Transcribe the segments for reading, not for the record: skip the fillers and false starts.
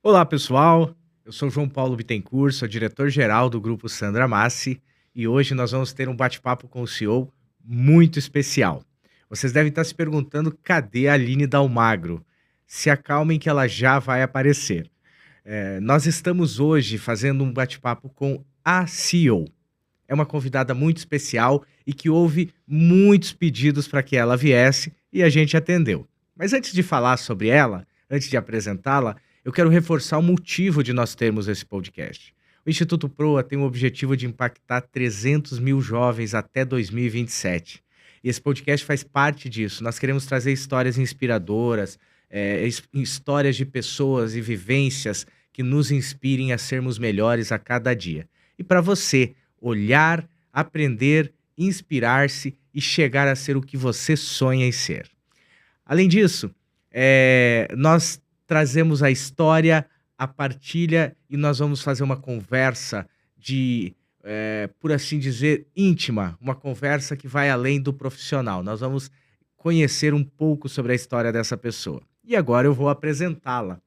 Olá, pessoal. Eu sou João Paulo Bittencourt, sou diretor-geral do Grupo Sandra Massi e hoje nós vamos ter um bate-papo com o CEO muito especial. Vocês devem estar se perguntando cadê a Aline Dalmagro? Se acalmem que ela já vai aparecer. Nós estamos hoje fazendo um bate-papo com a CEO. É uma convidada muito especial e que houve muitos pedidos para que ela viesse e a gente atendeu. Mas antes de falar sobre ela, antes de apresentá-la, eu quero reforçar o motivo de nós termos esse podcast. O Instituto Proa tem o objetivo de impactar 300 mil jovens até 2027. E esse podcast faz parte disso. Nós queremos trazer histórias inspiradoras, histórias de pessoas e vivências que nos inspirem a sermos melhores a cada dia. E para você, olhar, aprender, inspirar-se e chegar a ser o que você sonha em ser. Além disso, nós trazemos a história, a partilha e nós vamos fazer uma conversa por assim dizer, íntima, uma conversa que vai além do profissional. Nós vamos conhecer um pouco sobre a história dessa pessoa. E agora eu vou apresentá-la.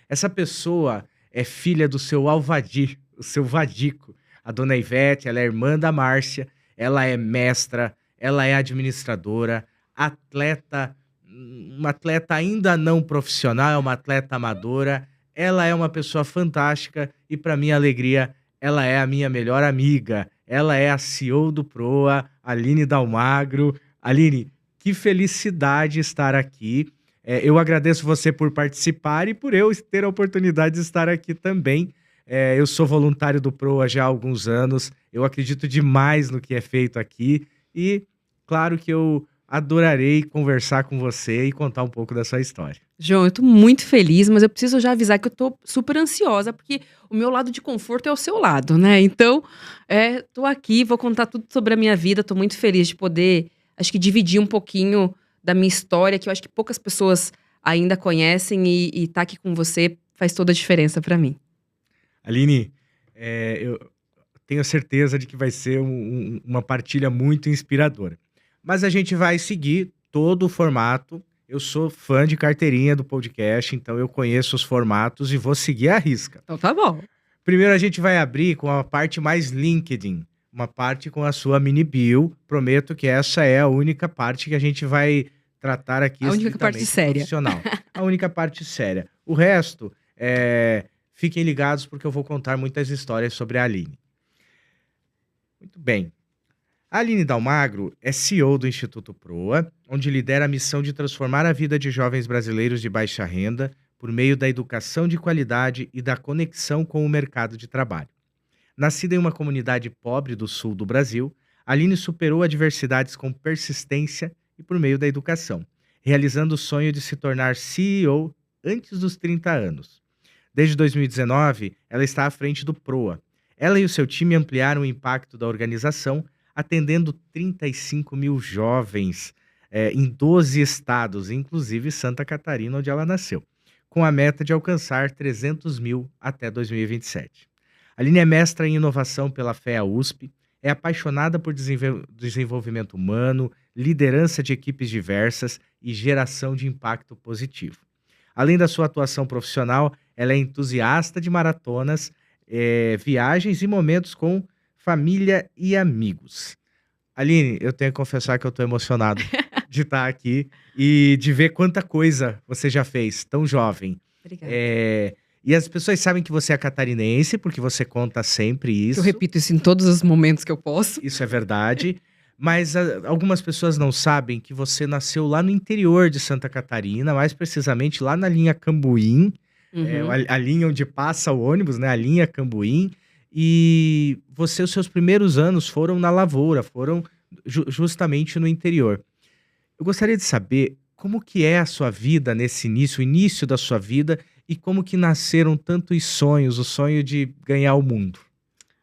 Essa pessoa é filha do seu Alvadir, o seu Vadico. A dona Ivete, ela é irmã da Márcia, ela é mestra, ela é administradora, atleta, uma atleta ainda não profissional, é uma atleta amadora. Ela é uma pessoa fantástica e, para minha alegria, ela é a minha melhor amiga. Ela é a CEO do Proa, Aline Dalmagro. Aline, que felicidade estar aqui. Eu agradeço você por participar e por eu ter a oportunidade de estar aqui também. Eu sou voluntário do Proa já há alguns anos, eu acredito demais no que é feito aqui e, claro que eu adorarei conversar com você e contar um pouco da sua história. João, eu tô muito feliz, mas eu preciso já avisar que eu tô super ansiosa, porque o meu lado de conforto é o seu lado, né? Então, tô aqui, vou contar tudo sobre a minha vida, tô muito feliz de poder, acho que dividir um pouquinho da minha história, que eu acho que poucas pessoas ainda conhecem e tá aqui com você faz toda a diferença pra mim. Aline, eu tenho certeza de que vai ser uma partilha muito inspiradora. Mas a gente vai seguir todo o formato. Eu sou fã de carteirinha do podcast, então eu conheço os formatos e vou seguir à risca. Então tá bom. Primeiro a gente vai abrir com a parte mais LinkedIn, uma parte com a sua mini bio. Prometo que essa é a única parte que a gente vai tratar aqui A única parte estritamente séria. profissional. A única parte séria. O resto, fiquem ligados porque eu vou contar muitas histórias sobre a Aline. Muito bem. A Aline Dalmagro é CEO do Instituto Proa, onde lidera a missão de transformar a vida de jovens brasileiros de baixa renda por meio da educação de qualidade e da conexão com o mercado de trabalho. Nascida em uma comunidade pobre do sul do Brasil, Aline superou adversidades com persistência e por meio da educação, realizando o sonho de se tornar CEO antes dos 30 anos. Desde 2019, ela está à frente do Proa. Ela e o seu time ampliaram o impacto da organização, atendendo 35 mil jovens em 12 estados, inclusive Santa Catarina, onde ela nasceu, com a meta de alcançar 300 mil até 2027. A Aline é mestra em inovação pela FEA USP, é apaixonada por desenvolvimento humano, liderança de equipes diversas e geração de impacto positivo. Além da sua atuação profissional, ela é entusiasta de maratonas, viagens e momentos com família e amigos. Aline, eu tenho que confessar que eu tô emocionado de estar aqui e de ver quanta coisa você já fez, tão jovem. Obrigada. E as pessoas sabem que você é catarinense, porque você conta sempre isso. Eu repito isso em todos os momentos que eu posso. Isso é verdade. Mas algumas pessoas não sabem que você nasceu lá no interior de Santa Catarina, mais precisamente lá na linha Cambuim, Uhum. a linha onde passa o ônibus, né? A linha Cambuim. E os seus primeiros anos foram na lavoura, foram justamente no interior. Eu gostaria de saber como que é a sua vida nesse início, o início da sua vida, e como que nasceram tantos sonhos, o sonho de ganhar o mundo.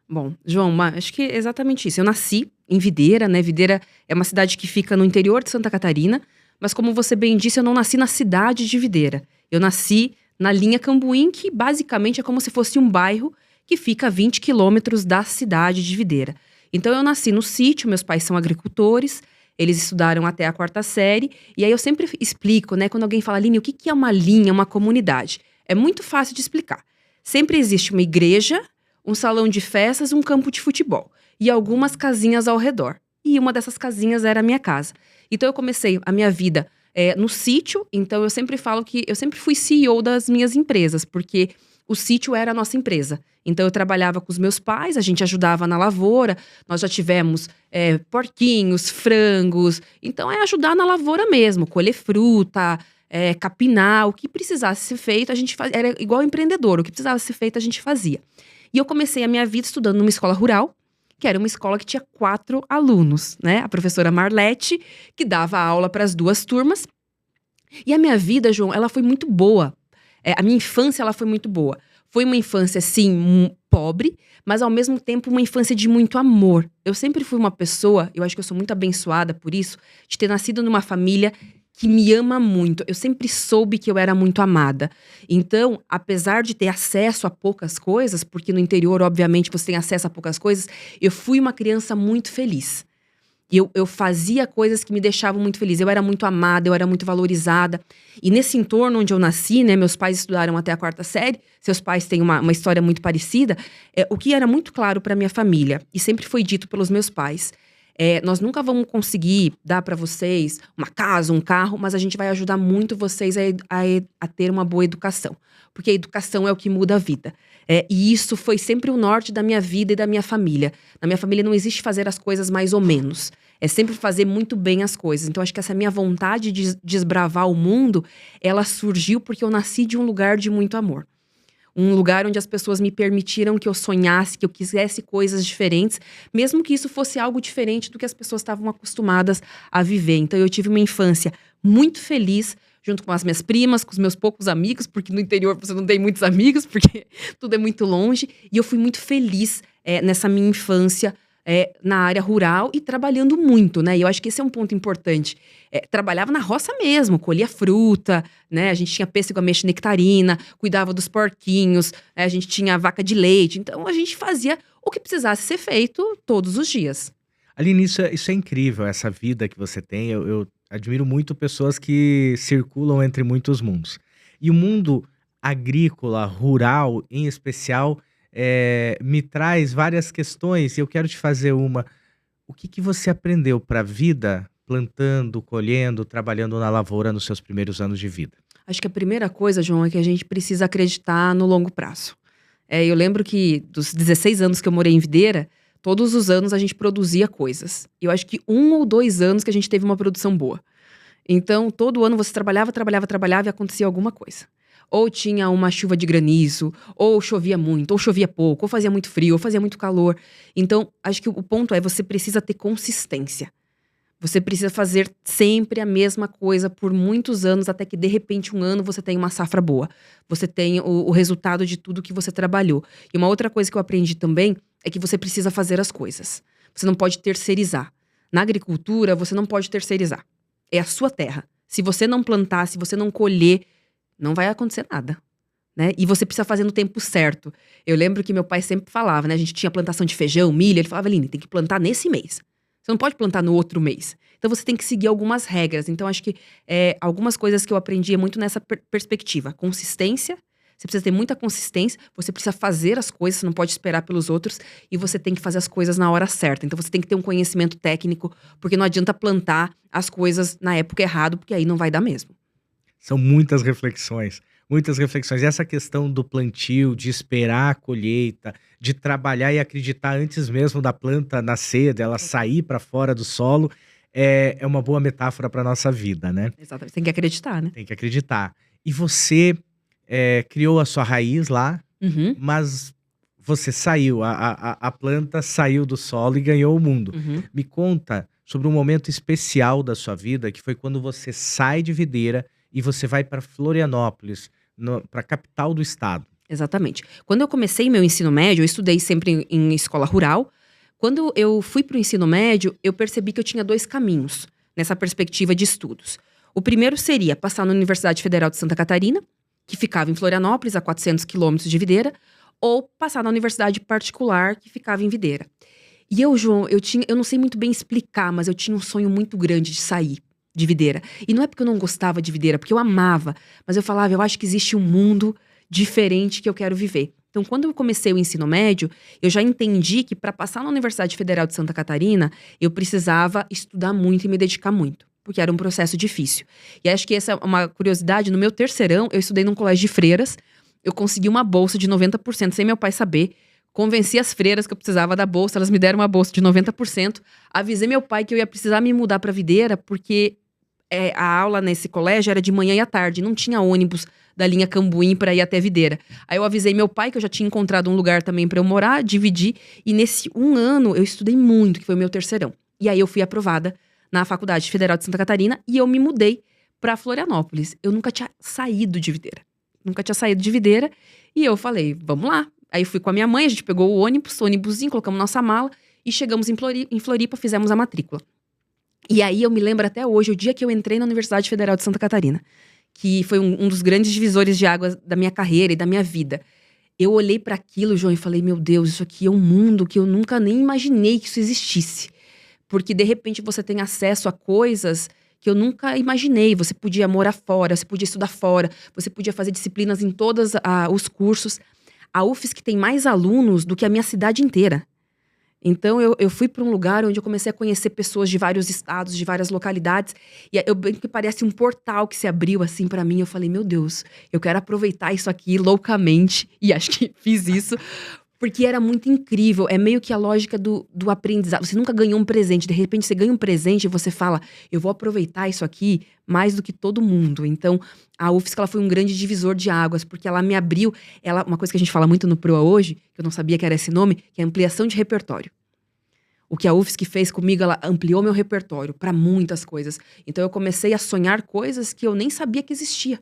Bom, João, acho que é exatamente isso. Eu nasci em Videira, né? Videira é uma cidade que fica no interior de Santa Catarina, mas como você bem disse, eu não nasci na cidade de Videira. Eu nasci na linha Cambuim, que basicamente é como se fosse um bairro que fica a 20 quilômetros da cidade de Videira. Então eu nasci no sítio, meus pais são agricultores, eles estudaram até a 4ª série, e aí eu sempre explico, né? Quando alguém fala linha, o que é uma linha, uma comunidade? É muito fácil de explicar. Sempre existe uma igreja, um salão de festas, um campo de futebol. E algumas casinhas ao redor. E uma dessas casinhas era a minha casa. Então eu comecei a minha vida no sítio. Então eu sempre falo que eu sempre fui CEO das minhas empresas. Porque o sítio era a nossa empresa. Então eu trabalhava com os meus pais, a gente ajudava na lavoura. Nós já tivemos porquinhos, frangos. Então é ajudar na lavoura mesmo. Colher fruta, capinar. O que precisasse ser feito, a gente fazia. Era igual empreendedor. O que precisava ser feito, a gente fazia. E eu comecei a minha vida estudando numa escola rural, que era uma escola que tinha 4 alunos, né? A professora Marlete, que dava aula para as 2 turmas. E a minha vida, João, ela foi muito boa. A minha infância, ela foi muito boa. Foi uma infância, sim, pobre, mas ao mesmo tempo uma infância de muito amor. Eu sempre fui uma pessoa, eu acho que eu sou muito abençoada por isso, de ter nascido numa família que me ama muito. Eu sempre soube que eu era muito amada. Então, apesar de ter acesso a poucas coisas, porque no interior, obviamente, você tem acesso a poucas coisas, eu fui uma criança muito feliz. E eu fazia coisas que me deixavam muito feliz. Eu era muito amada, eu era muito valorizada. E nesse entorno onde eu nasci, né, meus pais estudaram até a 4ª série, seus pais têm uma história muito parecida, o que era muito claro para minha família, e sempre foi dito pelos meus pais, nós nunca vamos conseguir dar para vocês uma casa, um carro, mas a gente vai ajudar muito vocês a ter uma boa educação. Porque a educação é o que muda a vida. E isso foi sempre o norte da minha vida e da minha família. Na minha família não existe fazer as coisas mais ou menos. É sempre fazer muito bem as coisas. Então, acho que essa minha vontade de desbravar o mundo, ela surgiu porque eu nasci de um lugar de muito amor. Um lugar onde as pessoas me permitiram que eu sonhasse, que eu quisesse coisas diferentes, mesmo que isso fosse algo diferente do que as pessoas estavam acostumadas a viver. Então eu tive uma infância muito feliz, junto com as minhas primas, com os meus poucos amigos, porque no interior você não tem muitos amigos, porque tudo é muito longe. E eu fui muito feliz nessa minha infância, na área rural e trabalhando muito, né? E eu acho que esse é um ponto importante. Trabalhava na roça mesmo, colhia fruta, né? A gente tinha pêssego, ameixa, nectarina, cuidava dos porquinhos, a gente tinha vaca de leite. Então, a gente fazia o que precisasse ser feito todos os dias. Aline, isso é incrível, essa vida que você tem. Eu admiro muito pessoas que circulam entre muitos mundos. E o mundo agrícola, rural, em especial, me traz várias questões e eu quero te fazer uma. O que você aprendeu para a vida plantando, colhendo, trabalhando na lavoura nos seus primeiros anos de vida? Acho que a primeira coisa, João, é que a gente precisa acreditar no longo prazo. Eu lembro que dos 16 anos que eu morei em Videira, todos os anos a gente produzia coisas. Eu acho que 1 ou 2 anos que a gente teve uma produção boa. Então, todo ano você trabalhava e acontecia alguma coisa. Ou tinha uma chuva de granizo, ou chovia muito, ou chovia pouco, ou fazia muito frio, ou fazia muito calor. Então, acho que o ponto é você precisa ter consistência. Você precisa fazer sempre a mesma coisa por muitos anos, até que de repente um ano você tem uma safra boa. Você tem o resultado de tudo que você trabalhou. E uma outra coisa que eu aprendi também é que você precisa fazer as coisas. Você não pode terceirizar. Na agricultura, você não pode terceirizar. É a sua terra. Se você não plantar, se você não colher, não vai acontecer nada, né? E você precisa fazer no tempo certo. Eu lembro que meu pai sempre falava, né? A gente tinha plantação de feijão, milho. Ele falava, Aline, tem que plantar nesse mês. Você não pode plantar no outro mês. Então você tem que seguir algumas regras. Então acho que algumas coisas que eu aprendi é muito nessa perspectiva. Consistência. Você precisa ter muita consistência. Você precisa fazer as coisas. Você não pode esperar pelos outros. E você tem que fazer as coisas na hora certa. Então você tem que ter um conhecimento técnico. Porque não adianta plantar as coisas na época errada. Porque aí não vai dar mesmo. São muitas reflexões. Muitas reflexões. E essa questão do plantio, de esperar a colheita, de trabalhar e acreditar antes mesmo da planta nascer, dela sair para fora do solo, é uma boa metáfora para nossa vida, né? Exatamente. Tem que acreditar, né? Tem que acreditar. E você criou a sua raiz lá, Uhum, mas você saiu, a planta saiu do solo e ganhou o mundo. uhum. Me conta sobre um momento especial da sua vida, que foi quando você sai de Videira e você vai para Florianópolis, para a capital do estado. Exatamente. Quando eu comecei meu ensino médio, eu estudei sempre em escola rural. Quando eu fui para o ensino médio, eu percebi que eu tinha 2 caminhos nessa perspectiva de estudos. O primeiro seria passar na Universidade Federal de Santa Catarina, que ficava em Florianópolis, a 400 quilômetros de Videira, ou passar na universidade particular, que ficava em Videira. E eu, João, eu não sei muito bem explicar, mas eu tinha um sonho muito grande de sair de Videira. E não é porque eu não gostava de Videira, porque eu amava, mas eu falava, eu acho que existe um mundo diferente que eu quero viver. Então, quando eu comecei o ensino médio, eu já entendi que para passar na Universidade Federal de Santa Catarina, eu precisava estudar muito e me dedicar muito, porque era um processo difícil. E acho que essa é uma curiosidade, no meu terceirão, eu estudei num colégio de freiras, eu consegui uma bolsa de 90%, sem meu pai saber. Convenci as freiras que eu precisava da bolsa, elas me deram uma bolsa de 90%. Avisei meu pai que eu ia precisar me mudar para Videira, porque a aula nesse colégio era de manhã e à tarde, não tinha ônibus da linha Cambuim para ir até Videira. Aí eu avisei meu pai que eu já tinha encontrado um lugar também para eu morar, dividi, e nesse 1 ano eu estudei muito, que foi o meu terceirão. E aí eu fui aprovada na Faculdade Federal de Santa Catarina e eu me mudei para Florianópolis. Eu nunca tinha saído de Videira. E eu falei, vamos lá. Aí fui com a minha mãe, a gente pegou o ônibusinho, colocamos nossa mala e chegamos em Floripa, fizemos a matrícula. E aí eu me lembro até hoje, o dia que eu entrei na Universidade Federal de Santa Catarina, que foi um dos grandes divisores de águas da minha carreira e da minha vida. Eu olhei para aquilo, João, e falei, meu Deus, isso aqui é um mundo que eu nunca nem imaginei que isso existisse. Porque de repente você tem acesso a coisas que eu nunca imaginei. Você podia morar fora, você podia estudar fora, você podia fazer disciplinas em todos os cursos. A UFSC tem mais alunos do que a minha cidade inteira. Então, eu fui para um lugar onde eu comecei a conhecer pessoas de vários estados, de várias localidades. E que parece um portal que se abriu assim para mim. Eu falei, meu Deus, eu quero aproveitar isso aqui loucamente. E acho que fiz isso. Porque era muito incrível. É meio que a lógica do aprendizado. Você nunca ganhou um presente. De repente, você ganha um presente e você fala, eu vou aproveitar isso aqui mais do que todo mundo. Então, a UFSC ela foi um grande divisor de águas, porque ela me abriu. Uma coisa que a gente fala muito no PROA hoje, que eu não sabia que era esse nome, que é ampliação de repertório. O que a UFSC fez comigo, ela ampliou meu repertório para muitas coisas. Então, eu comecei a sonhar coisas que eu nem sabia que existia.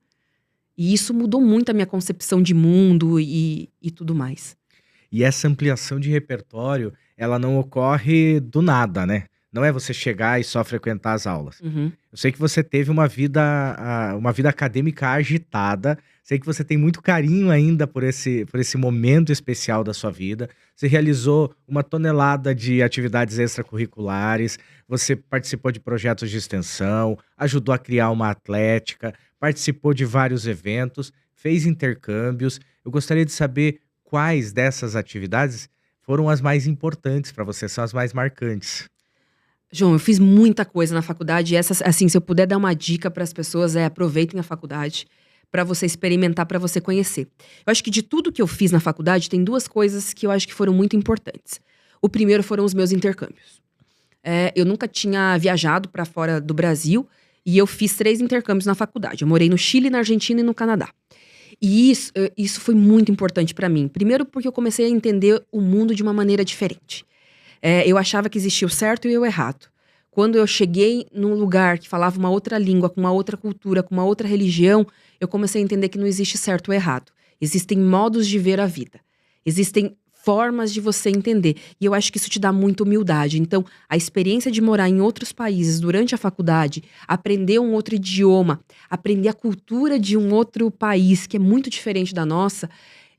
E isso mudou muito a minha concepção de mundo e tudo mais. E essa ampliação de repertório, ela não ocorre do nada, né? Não é você chegar e só frequentar as aulas. Uhum. Eu sei que você teve uma vida acadêmica agitada, sei que você tem muito carinho ainda por esse momento especial da sua vida. Você realizou uma tonelada de atividades extracurriculares, você participou de projetos de extensão, ajudou a criar uma atlética, participou de vários eventos, fez intercâmbios. Eu gostaria de saber quais dessas atividades foram as mais importantes para você, são as mais marcantes. João, eu fiz muita coisa na faculdade. E essas, assim, se eu puder dar uma dica para as pessoas, aproveitem a faculdade para você experimentar, para você conhecer. Eu acho que de tudo que eu fiz na faculdade, tem 2 coisas que eu acho que foram muito importantes. O primeiro foram os meus intercâmbios. Eu nunca tinha viajado para fora do Brasil e eu fiz 3 intercâmbios na faculdade. Eu morei no Chile, na Argentina e no Canadá. E isso foi muito importante para mim. Primeiro porque eu comecei a entender o mundo de uma maneira diferente. Eu achava que existia o certo e o errado. Quando eu cheguei num lugar que falava uma outra língua, com uma outra cultura, com uma outra religião, eu comecei a entender que não existe certo ou errado. Existem modos de ver a vida. Existem formas de você entender. E eu acho que isso te dá muita humildade. Então, a experiência de morar em outros países durante a faculdade, aprender um outro idioma, aprender a cultura de um outro país que é muito diferente da nossa,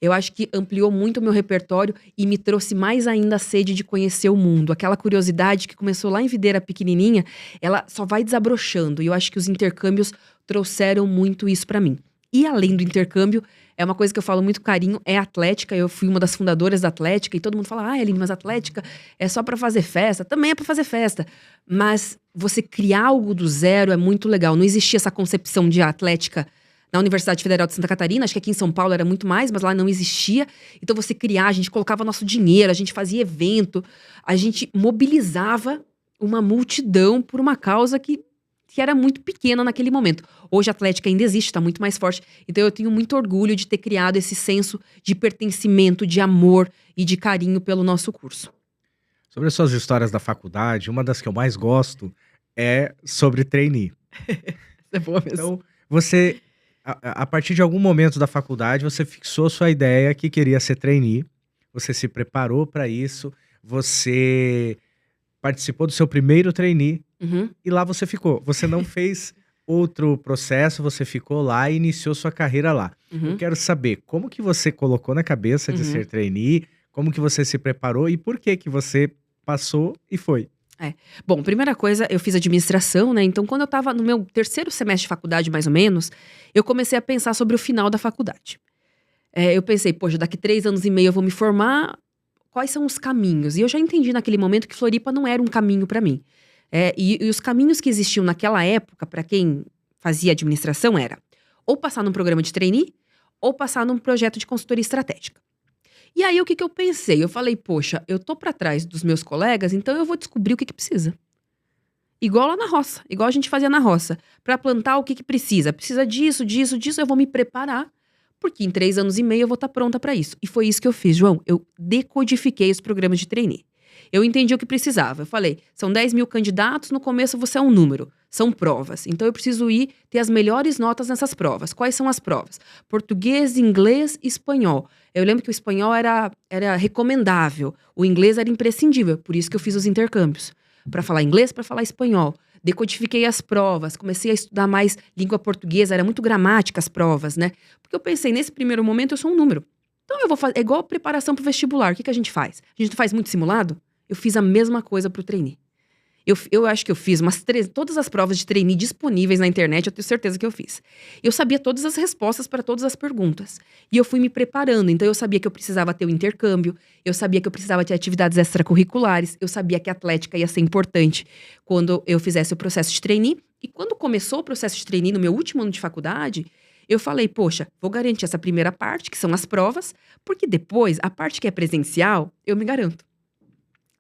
eu acho que ampliou muito o meu repertório e me trouxe mais ainda a sede de conhecer o mundo. Aquela curiosidade que começou lá em Videira pequenininha, ela só vai desabrochando. E eu acho que os intercâmbios trouxeram muito isso pra mim. E além do intercâmbio, é uma coisa que eu falo muito carinho, é a Atlética. Eu fui uma das fundadoras da Atlética e todo mundo fala, Eline, mas Atlética é só pra fazer festa. Também é pra fazer festa. Mas você criar algo do zero é muito legal. Não existia essa concepção de Atlética na Universidade Federal de Santa Catarina, acho que aqui em São Paulo era muito mais, mas lá não existia. Então você criar, a gente colocava nosso dinheiro, a gente fazia evento, a gente mobilizava uma multidão por uma causa que era muito pequena naquele momento. Hoje a Atlética ainda existe, está muito mais forte. Então eu tenho muito orgulho de ter criado esse senso de pertencimento, de amor e de carinho pelo nosso curso. Sobre as suas histórias da faculdade, uma das que eu mais gosto é sobre trainee. É boa mesmo. Então, você, a partir de algum momento da faculdade, você fixou sua ideia que queria ser trainee, você se preparou para isso, você participou do seu primeiro trainee e lá você ficou. Você não fez outro processo, você ficou lá e iniciou sua carreira lá. Eu quero saber como que você colocou na cabeça de ser trainee, como que você se preparou e por que que você passou e foi. Bom, primeira coisa, eu fiz administração, né? Então, quando eu tava no meu terceiro semestre de faculdade, mais ou menos, eu comecei a pensar sobre o final da faculdade. Eu pensei, poxa, daqui 3 anos e meio eu vou me formar, quais são os caminhos? E eu já entendi naquele momento que Floripa não era um caminho para mim. E os caminhos que existiam naquela época, para quem fazia administração, era ou passar num programa de trainee, ou passar num projeto de consultoria estratégica. E aí, o que eu pensei? Eu falei, poxa, eu tô para trás dos meus colegas, então eu vou descobrir o que precisa. Igual lá na roça, igual a gente fazia na roça. Para plantar, o que precisa? Precisa disso, disso, disso, eu vou me preparar. Porque em 3 anos e meio eu vou estar pronta para isso. E foi isso que eu fiz, João. Eu decodifiquei os programas de trainee. Eu entendi o que precisava. Eu falei, são 10 mil candidatos, no começo você é um número. São provas. Então eu preciso ter as melhores notas nessas provas. Quais são as provas? Português, inglês e espanhol. Eu lembro que o espanhol era recomendável. O inglês era imprescindível. Por isso que eu fiz os intercâmbios. Para falar inglês, para falar espanhol. Decodifiquei as provas, comecei a estudar mais língua portuguesa, era muito gramática as provas, né? Porque eu pensei, nesse primeiro momento eu sou um número. Então eu vou fazer, é igual a preparação para o vestibular. O que a gente faz? A gente não faz muito simulado? Eu fiz a mesma coisa para o trainee. Eu acho que eu fiz todas as provas de trainee disponíveis na internet, eu tenho certeza que eu fiz. Eu sabia todas as respostas para todas as perguntas. E eu fui me preparando, então eu sabia que eu precisava ter o intercâmbio, eu sabia que eu precisava ter atividades extracurriculares, eu sabia que a atlética ia ser importante quando eu fizesse o processo de trainee. E quando começou o processo de trainee no meu último ano de faculdade, eu falei, poxa, vou garantir essa primeira parte, que são as provas, porque depois, a parte que é presencial, eu me garanto.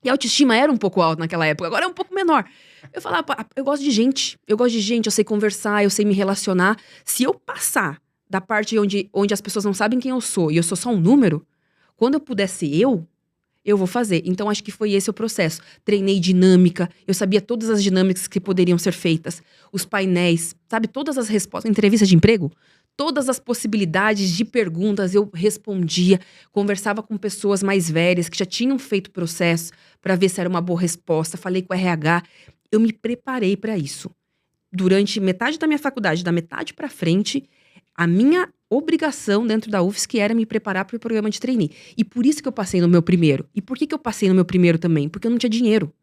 E a autoestima era um pouco alta naquela época, agora é um pouco menor. Eu falava, eu gosto de gente, eu sei conversar, eu sei me relacionar. Se eu passar da parte onde as pessoas não sabem quem eu sou e eu sou só um número, quando eu puder ser eu vou fazer. Então, acho que foi esse o processo. Treinei dinâmica, eu sabia todas as dinâmicas que poderiam ser feitas. Os painéis, sabe, todas as respostas. Entrevista de emprego, todas as possibilidades de perguntas eu respondia. Conversava com pessoas mais velhas que já tinham feito o processo para ver se era uma boa resposta. Falei com o RH. Eu me preparei para isso. Durante metade da minha faculdade, da metade para frente, a minha obrigação dentro da UFSC era me preparar para o programa de trainee. E por isso que eu passei no meu primeiro. E por que eu passei no meu primeiro também? Porque eu não tinha dinheiro.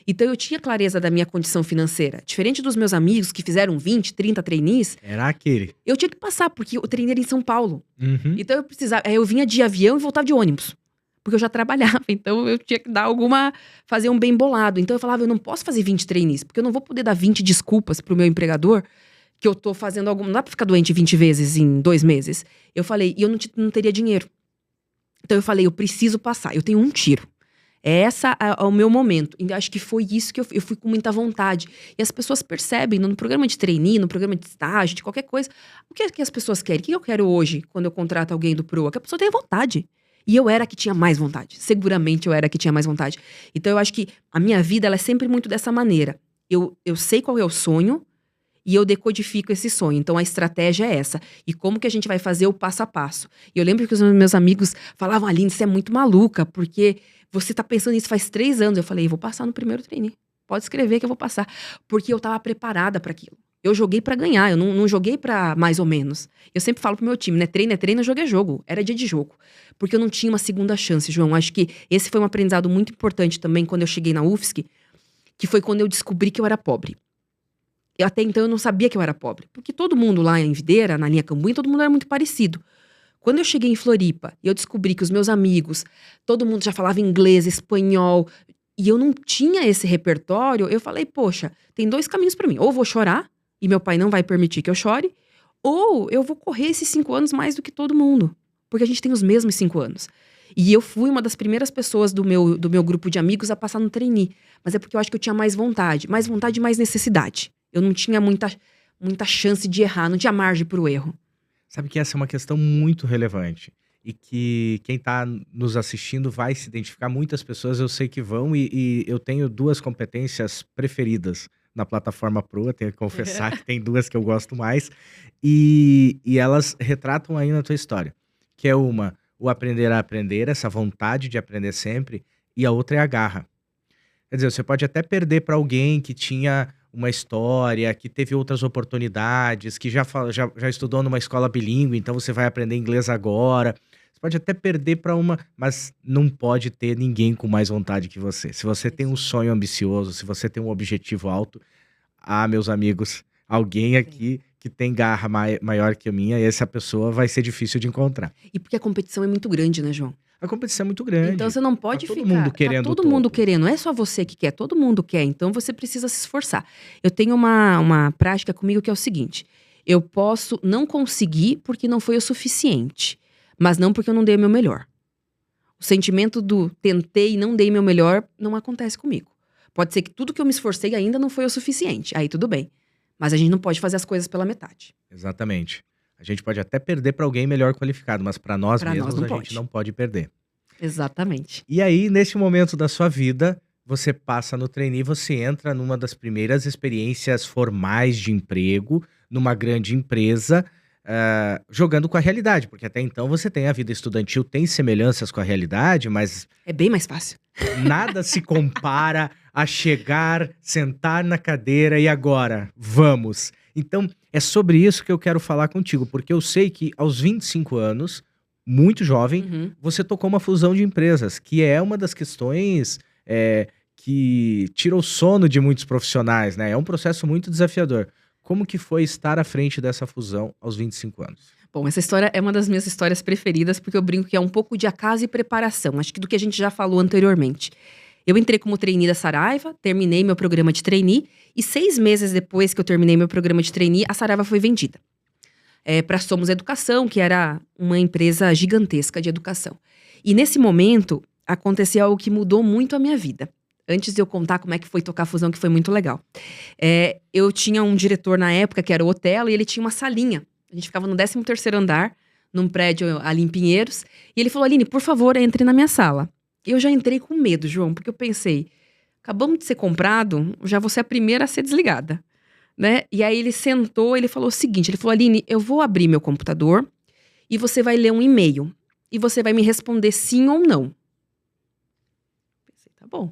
Então eu tinha clareza da minha condição financeira. Diferente dos meus amigos que fizeram 20, 30 trainees. Era aquele. Eu tinha que passar, porque o trainee era em São Paulo. Uhum. Então eu precisava. Eu vinha de avião e voltava de ônibus. Porque eu já trabalhava. Então eu tinha que fazer um bem bolado. Então eu falava, eu não posso fazer 20 trainees, porque eu não vou poder dar 20 desculpas pro meu empregador que eu tô fazendo alguma. Não dá pra ficar doente 20 vezes em 2 meses. Eu falei, e eu não teria dinheiro. Então eu falei, eu preciso passar. Eu tenho um tiro. Essa é o meu momento. E acho que foi isso que eu fui com muita vontade. E as pessoas percebem, no programa de trainee, no programa de estágio, de qualquer coisa, o que é que as pessoas querem? O que eu quero hoje, quando eu contrato alguém do PROA? Que a pessoa tenha vontade. E eu era a que tinha mais vontade. Seguramente eu era a que tinha mais vontade. Então eu acho que a minha vida, ela é sempre muito dessa maneira. Eu sei qual é o sonho e eu decodifico esse sonho. Então a estratégia é essa. E como que a gente vai fazer o passo a passo? E eu lembro que os meus amigos falavam, Aline, você é muito maluca, porque você tá pensando nisso faz 3 anos. Eu falei, vou passar no primeiro trainee. Pode escrever que eu vou passar. Porque eu tava preparada para aquilo. Eu joguei pra ganhar, eu não joguei pra mais ou menos. Eu sempre falo pro meu time, né? Treino é treino, jogo é jogo. Era dia de jogo. Porque eu não tinha uma segunda chance, João. Acho que esse foi um aprendizado muito importante também quando eu cheguei na UFSC, que foi quando eu descobri que eu era pobre. Até então eu não sabia que eu era pobre. Porque todo mundo lá em Videira, na linha Cambuim, todo mundo era muito parecido. Quando eu cheguei em Floripa e eu descobri que os meus amigos, todo mundo já falava inglês, espanhol, e eu não tinha esse repertório, eu falei, poxa, tem 2 caminhos pra mim. Ou eu vou chorar, e meu pai não vai permitir que eu chore, ou eu vou correr esses 5 anos mais do que todo mundo. Porque a gente tem os mesmos 5 anos. E eu fui uma das primeiras pessoas do meu grupo de amigos a passar no trainee. Mas é porque eu acho que eu tinha mais vontade e mais necessidade. Eu não tinha muita chance de errar, não tinha margem para o erro. Sabe que essa é uma questão muito relevante e que quem está nos assistindo vai se identificar. Muitas pessoas eu sei que vão e eu tenho 2 competências preferidas na plataforma Proa, tenho que confessar que tem 2 que eu gosto mais e elas retratam aí na tua história, que é o aprender a aprender, essa vontade de aprender sempre, e a outra é a garra. Quer dizer, você pode até perder para alguém que tinha uma história, que teve outras oportunidades, que já estudou numa escola bilíngue, então você vai aprender inglês agora. Você pode até perder para mas não pode ter ninguém com mais vontade que você. Se você tem um sonho ambicioso, se você tem um objetivo alto, meus amigos, alguém aqui que tem garra maior que a minha, e essa pessoa vai ser difícil de encontrar. E porque a competição é muito grande, né, João? A competição é muito grande. Então você não pode todo ficar. mundo querendo Tá todo o mundo topo. querendo, não é só você que quer, todo mundo quer. Então você precisa se esforçar. Eu tenho uma prática comigo que é o seguinte: eu posso não conseguir porque não foi o suficiente, mas não porque eu não dei o meu melhor. O sentimento do tentei e não dei meu melhor não acontece comigo. Pode ser que tudo que eu me esforcei ainda não foi o suficiente. Aí tudo bem. Mas a gente não pode fazer as coisas pela metade. Exatamente. A gente pode até perder para alguém melhor qualificado, mas para nós Pra nós mesmos não a pode. gente não pode perder. Exatamente. E aí, nesse momento da sua vida, você passa no trainee, você entra numa das primeiras experiências formais de emprego, numa grande empresa, jogando com a realidade, porque até então você tem a vida estudantil, tem semelhanças com a realidade, mas É bem mais fácil. nada se compara a chegar, sentar na cadeira e agora, vamos. Então, é sobre isso que eu quero falar contigo, porque eu sei que aos 25 anos, muito jovem, Uhum. você tocou uma fusão de empresas, que é uma das questões que tira o sono de muitos profissionais, né? É um processo muito desafiador. Como que foi estar à frente dessa fusão aos 25 anos? Bom, essa história é uma das minhas histórias preferidas, porque eu brinco que é um pouco de acaso e preparação. Acho que do que a gente já falou anteriormente. Eu entrei como trainee da Saraiva, terminei meu programa de trainee, e 6 meses depois que eu terminei meu programa de trainee, a Saraiva foi vendida. Para Somos Educação, que era uma empresa gigantesca de educação. E nesse momento, aconteceu algo que mudou muito a minha vida. Antes de eu contar como é que foi tocar a fusão, que foi muito legal. Eu tinha um diretor na época, que era o Otelo, e ele tinha uma salinha. A gente ficava no 13º andar, num prédio ali em Pinheiros. E ele falou: Aline, por favor, entre na minha sala. Eu já entrei com medo, João, porque eu pensei, acabamos de ser comprado, já vou ser a primeira a ser desligada, né? E aí ele sentou, ele falou o seguinte, ele falou: Aline, eu vou abrir meu computador e você vai ler um e-mail. E você vai me responder sim ou não. Pensei, tá bom.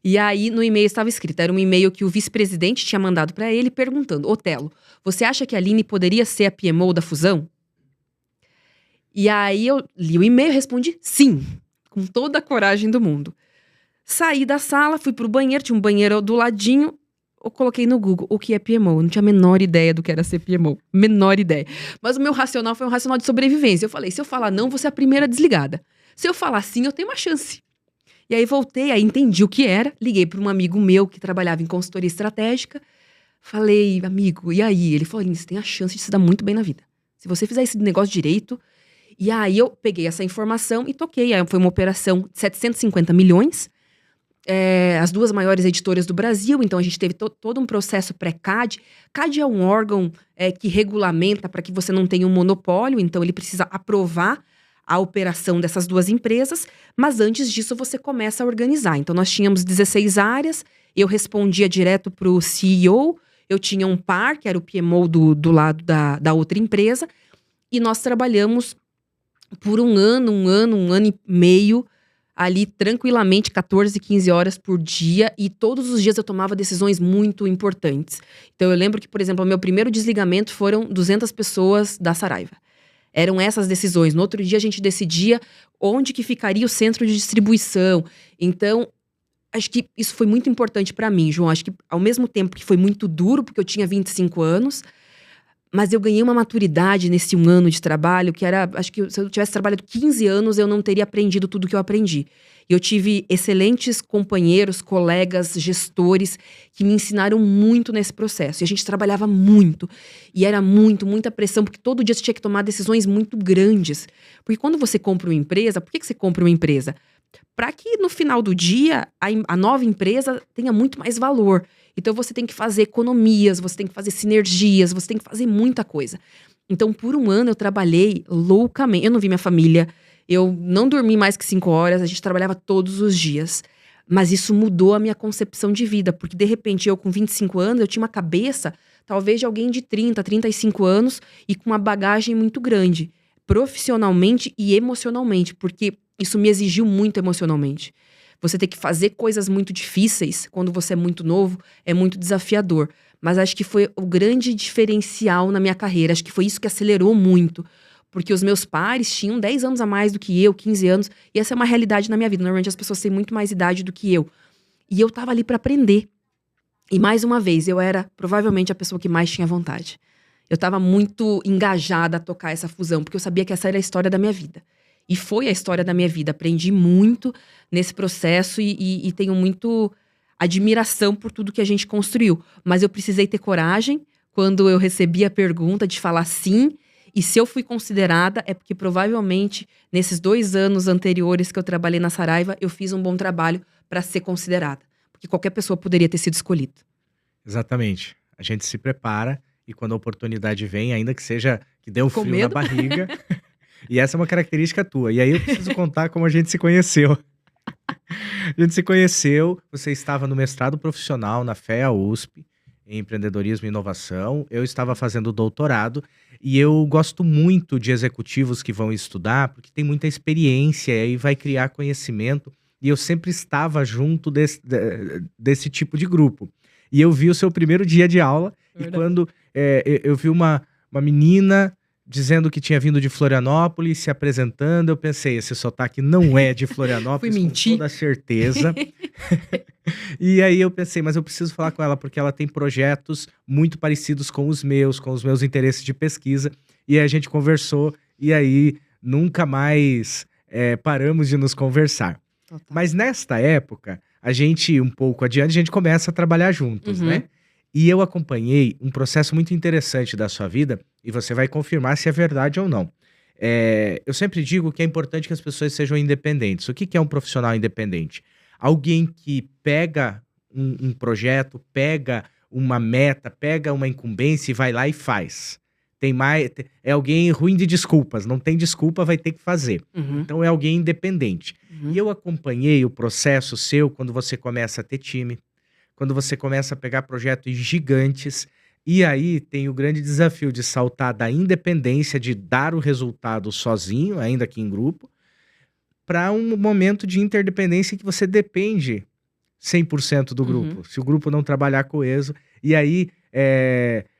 E aí no e-mail estava escrito, era um e-mail que o vice-presidente tinha mandado para ele perguntando: Otelo, você acha que a Aline poderia ser a PMO da fusão? E aí eu li o e-mail e respondi sim, com toda a coragem do mundo. Saí da sala, fui pro banheiro, tinha um banheiro do ladinho, eu coloquei no Google o que é PMO. Eu não tinha a menor ideia do que era ser PMO, menor ideia. Mas o meu racional foi um racional de sobrevivência. Eu falei, se eu falar não, vou ser a primeira desligada. Se eu falar sim, eu tenho uma chance. E aí voltei, aí entendi o que era, liguei para um amigo meu que trabalhava em consultoria estratégica, falei, amigo, e aí? Ele falou, Aline, você tem a chance de se dar muito bem na vida. Se você fizer esse negócio direito. E aí eu peguei essa informação e toquei. Aí foi uma operação de 750 milhões, as 2 maiores editoras do Brasil, então a gente teve todo um processo pré-CAD. CAD é um órgão que regulamenta para que você não tenha um monopólio, então ele precisa aprovar a operação dessas 2 empresas, mas antes disso você começa a organizar. Então nós tínhamos 16 áreas, eu respondia direto para o CEO, eu tinha um par, que era o PMO do lado da outra empresa, e nós trabalhamos por um ano e meio, ali tranquilamente, 14, 15 horas por dia, e todos os dias eu tomava decisões muito importantes. Então eu lembro que, por exemplo, o meu primeiro desligamento foram 200 pessoas da Saraiva. Eram essas decisões. No outro dia a gente decidia onde que ficaria o centro de distribuição. Então, acho que isso foi muito importante para mim, João. Acho que ao mesmo tempo que foi muito duro, porque eu tinha 25 anos, mas eu ganhei uma maturidade nesse 1 ano de trabalho que era... Acho que se eu tivesse trabalhado 15 anos, eu não teria aprendido tudo que eu aprendi. E eu tive excelentes companheiros, colegas, gestores que me ensinaram muito nesse processo. E a gente trabalhava muito. E era muita pressão, porque todo dia você tinha que tomar decisões muito grandes. Porque quando você compra uma empresa, por que você compra uma empresa? Para que no final do dia a nova empresa tenha muito mais valor. Então você tem que fazer economias, você tem que fazer sinergias, você tem que fazer muita coisa. Então por 1 ano eu trabalhei loucamente. Eu não vi minha família, eu não dormi mais que 5 horas, a gente trabalhava todos os dias. Mas isso mudou a minha concepção de vida, porque de repente eu com 25 anos, eu tinha uma cabeça talvez de alguém de 30, 35 anos e com uma bagagem muito grande, profissionalmente e emocionalmente, porque isso me exigiu muito emocionalmente. Você ter que fazer coisas muito difíceis quando você é muito novo é muito desafiador. Mas acho que foi o grande diferencial na minha carreira. Acho que foi isso que acelerou muito. Porque os meus pares tinham 10 anos a mais do que eu, 15 anos. E essa é uma realidade na minha vida. Normalmente as pessoas têm muito mais idade do que eu. E eu tava ali para aprender. E mais uma vez, eu era provavelmente a pessoa que mais tinha vontade. Eu estava muito engajada a tocar essa fusão, porque eu sabia que essa era a história da minha vida. E foi a história da minha vida. Aprendi muito nesse processo e tenho muito admiração por tudo que a gente construiu. Mas eu precisei ter coragem quando eu recebi a pergunta de falar sim. E se eu fui considerada, é porque provavelmente nesses 2 anos anteriores que eu trabalhei na Saraiva, eu fiz um bom trabalho para ser considerada. Porque qualquer pessoa poderia ter sido escolhida. Exatamente. A gente se prepara e quando a oportunidade vem, ainda que seja que dê um Com frio na medo. barriga. E essa é uma característica tua. E aí eu preciso contar como a gente se conheceu. A gente se conheceu, você estava no mestrado profissional na FEA USP, em empreendedorismo e inovação. Eu estava fazendo doutorado e eu gosto muito de executivos que vão estudar, porque tem muita experiência e aí vai criar conhecimento. E eu sempre estava junto desse tipo de grupo. E eu vi o seu primeiro dia de aula e Verdade. quando eu vi uma menina dizendo que tinha vindo de Florianópolis, se apresentando, eu pensei, esse sotaque não é de Fui Florianópolis, com mentir. toda certeza. E aí eu pensei, mas eu preciso falar com ela, porque ela tem projetos muito parecidos com os meus interesses de pesquisa, e a gente conversou, e aí nunca mais paramos de nos conversar. Total. Mas nesta época, a gente, um pouco adiante, a gente começa a trabalhar juntos, Uhum. né? E eu acompanhei um processo muito interessante da sua vida, e você vai confirmar se é verdade ou não. Eu sempre digo que é importante que as pessoas sejam independentes. O que que é um profissional independente? Alguém que pega um projeto, pega uma meta, pega uma incumbência e vai lá e faz. É alguém ruim de desculpas, não tem desculpa, vai ter que fazer. Uhum. Então é alguém independente. Uhum. E eu acompanhei o processo seu quando você começa a ter time, quando você começa a pegar projetos gigantes, e aí tem o grande desafio de saltar da independência, de dar o resultado sozinho, ainda que em grupo, para um momento de interdependência em que você depende 100% do Uhum. grupo, se o grupo não trabalhar coeso. E aí,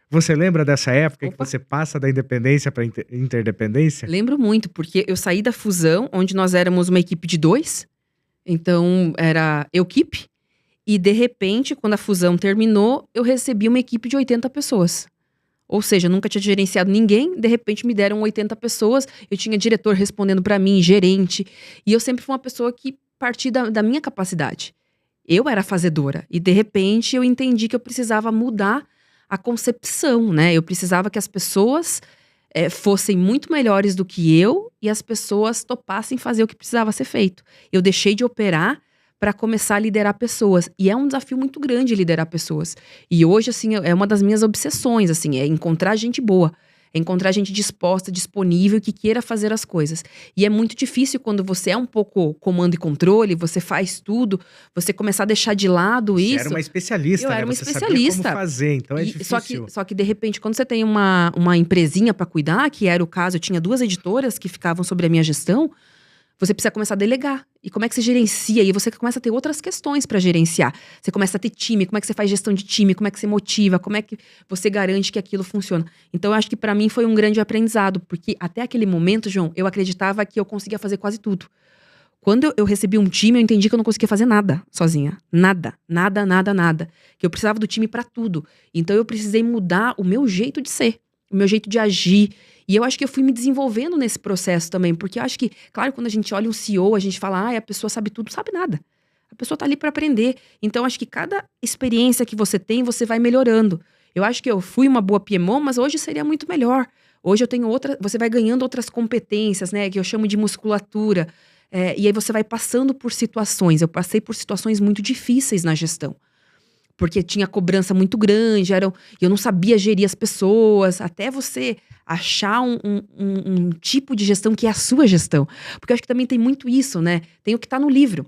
você lembra dessa época que Opa. você passa da independência para interdependência? Lembro muito, porque eu saí da fusão, onde nós éramos uma equipe de 2. Então, era equipe. E, de repente, quando a fusão terminou, eu recebi uma equipe de 80 pessoas. Ou seja, eu nunca tinha gerenciado ninguém, de repente me deram 80 pessoas, eu tinha diretor respondendo pra mim, gerente. E eu sempre fui uma pessoa que parti da minha capacidade. Eu era fazedora. E, de repente, eu entendi que eu precisava mudar a concepção, né? Eu precisava que as pessoas fossem muito melhores do que eu e as pessoas topassem fazer o que precisava ser feito. Eu deixei de operar para começar a liderar pessoas. E é um desafio muito grande liderar pessoas. E hoje, assim, é uma das minhas obsessões, assim, é encontrar gente boa. É encontrar gente disposta, disponível, que queira fazer as coisas. E é muito difícil quando você é um pouco comando e controle, você faz tudo, você começar a deixar de lado Você isso. era uma especialista, Eu né? era uma Você sabia especialista. como fazer, então é E difícil. só que, de repente, quando você tem uma empresinha para cuidar, que era o caso, eu tinha 2 editoras que ficavam sobre a minha gestão, você precisa começar a delegar. E como é que você gerencia? E você começa a ter outras questões para gerenciar. Você começa a ter time, como é que você faz gestão de time, como é que você motiva, como é que você garante que aquilo funciona. Então, eu acho que para mim foi um grande aprendizado, porque até aquele momento, João, eu acreditava que eu conseguia fazer quase tudo. Quando eu recebi um time, eu entendi que eu não conseguia fazer nada sozinha. Nada. Que eu precisava do time para tudo. Então, eu precisei mudar o meu jeito de ser, o meu jeito de agir. E eu acho que eu fui me desenvolvendo nesse processo também, porque eu acho que, claro, quando a gente olha um CEO, a gente fala, a pessoa sabe tudo, sabe nada. A pessoa tá ali para aprender. Então, acho que cada experiência que você tem, você vai melhorando. Eu acho que eu fui uma boa PMO, mas hoje seria muito melhor. Hoje eu tenho você vai ganhando outras competências, né, que eu chamo de musculatura. E aí você vai passando por situações. Eu passei por situações muito difíceis na gestão. Porque tinha cobrança muito grande, eu não sabia gerir as pessoas, até você achar um tipo de gestão que é a sua gestão. Porque eu acho que também tem muito isso, né? Tem o que tá no livro,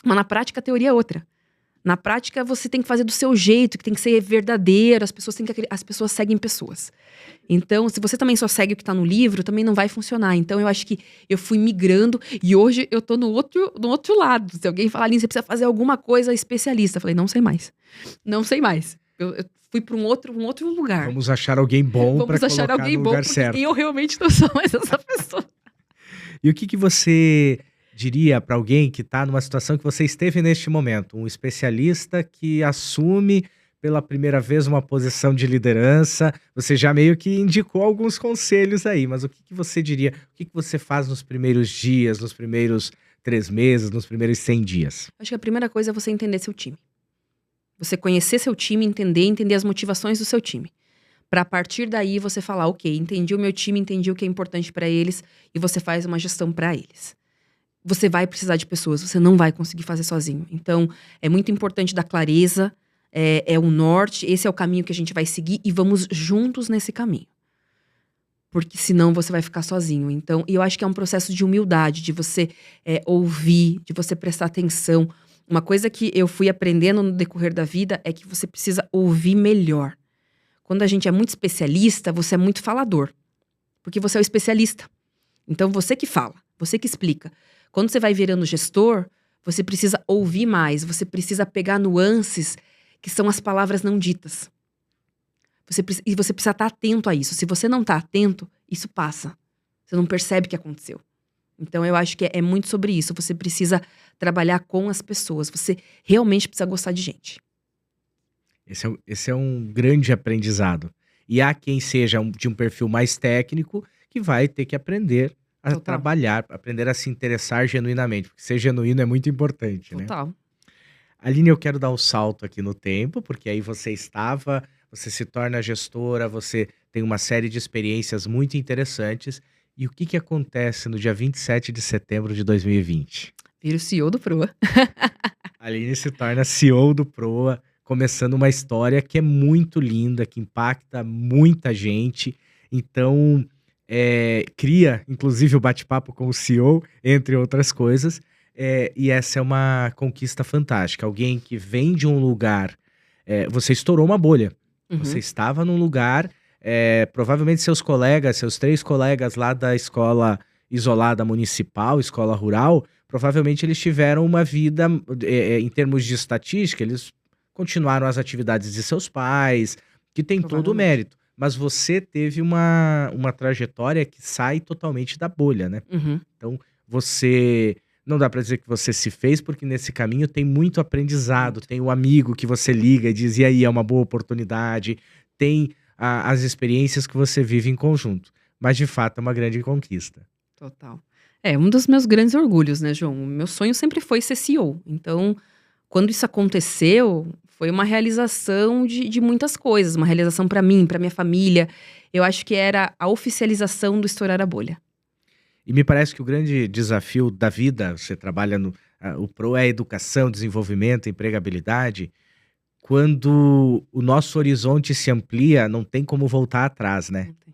mas na prática a teoria é outra. Na prática você tem que fazer do seu jeito, que tem que ser verdadeiro, as pessoas seguem pessoas. Então, se você também só segue o que tá no livro, também não vai funcionar. Então, eu acho que eu fui migrando e hoje eu tô no outro lado. Se alguém falar ali, você precisa fazer alguma coisa especialista. Eu falei, não sei mais. Não sei mais. Eu fui para um outro lugar. Vamos achar alguém bom para colocar achar alguém no bom, lugar porque certo. eu realmente não sou mais essa pessoa. E o que você diria para alguém que está numa situação que você esteve neste momento? Um especialista que assume pela primeira vez uma posição de liderança, você já meio que indicou alguns conselhos aí, mas o que que você diria, o que que você faz nos primeiros dias, nos primeiros 3 meses, nos primeiros 100 dias? Acho que a primeira coisa é você entender seu time. Você conhecer seu time, entender as motivações do seu time. Pra a partir daí você falar, ok, entendi o meu time, entendi o que é importante pra eles e você faz uma gestão pra eles. Você vai precisar de pessoas, você não vai conseguir fazer sozinho. Então, é muito importante dar clareza, é o norte, esse é o caminho que a gente vai seguir e vamos juntos nesse caminho. Porque senão você vai ficar sozinho. Então, e eu acho que é um processo de humildade, de você ouvir, de você prestar atenção. Uma coisa que eu fui aprendendo no decorrer da vida é que você precisa ouvir melhor. Quando a gente é muito especialista, você é muito falador. Porque você é o especialista. Então, você que fala, você que explica. Quando você vai virando gestor, você precisa ouvir mais, você precisa pegar nuances que são as palavras não ditas. E você precisa estar atento a isso. Se você não está atento, isso passa. Você não percebe o que aconteceu. Então, eu acho que é muito sobre isso. Você precisa trabalhar com as pessoas. Você realmente precisa gostar de gente. Esse é um grande aprendizado. E há quem seja de um perfil mais técnico que vai ter que aprender a Total. trabalhar, aprender a se interessar genuinamente, porque ser genuíno é muito importante, né? Total. Aline, eu quero dar um salto aqui no tempo, porque aí você se torna gestora, você tem uma série de experiências muito interessantes. E o que que acontece no dia 27 de setembro de 2020? Vira o CEO do Proa. A Aline se torna CEO do Proa, começando uma história que é muito linda, que impacta muita gente. Então, cria, inclusive, o bate-papo com o CEO, entre outras coisas. E essa é uma conquista fantástica. Alguém que vem de um lugar... você estourou uma bolha. Uhum. Você estava num lugar... provavelmente seus colegas, seus 3 colegas lá da escola isolada municipal, escola rural, provavelmente eles tiveram uma vida, em termos de estatística, eles continuaram as atividades de seus pais, que tem todo o Provavelmente. mérito. Mas você teve uma trajetória que sai totalmente da bolha, né? Uhum. Então, você... Não dá pra dizer que você se fez, porque nesse caminho tem muito aprendizado. Muito. Tem o amigo que você liga e diz, e aí, é uma boa oportunidade. Tem as experiências que você vive em conjunto. Mas, de fato, é uma grande conquista. Total. É um dos meus grandes orgulhos, né, João? O meu sonho sempre foi ser CEO. Então, quando isso aconteceu, foi uma realização de muitas coisas. Uma realização pra mim, pra minha família. Eu acho que era a oficialização do estourar a bolha. E me parece que o grande desafio da vida, você trabalha o PRO é educação, desenvolvimento, empregabilidade. Quando o nosso horizonte se amplia, não tem como voltar atrás, né? Não tem.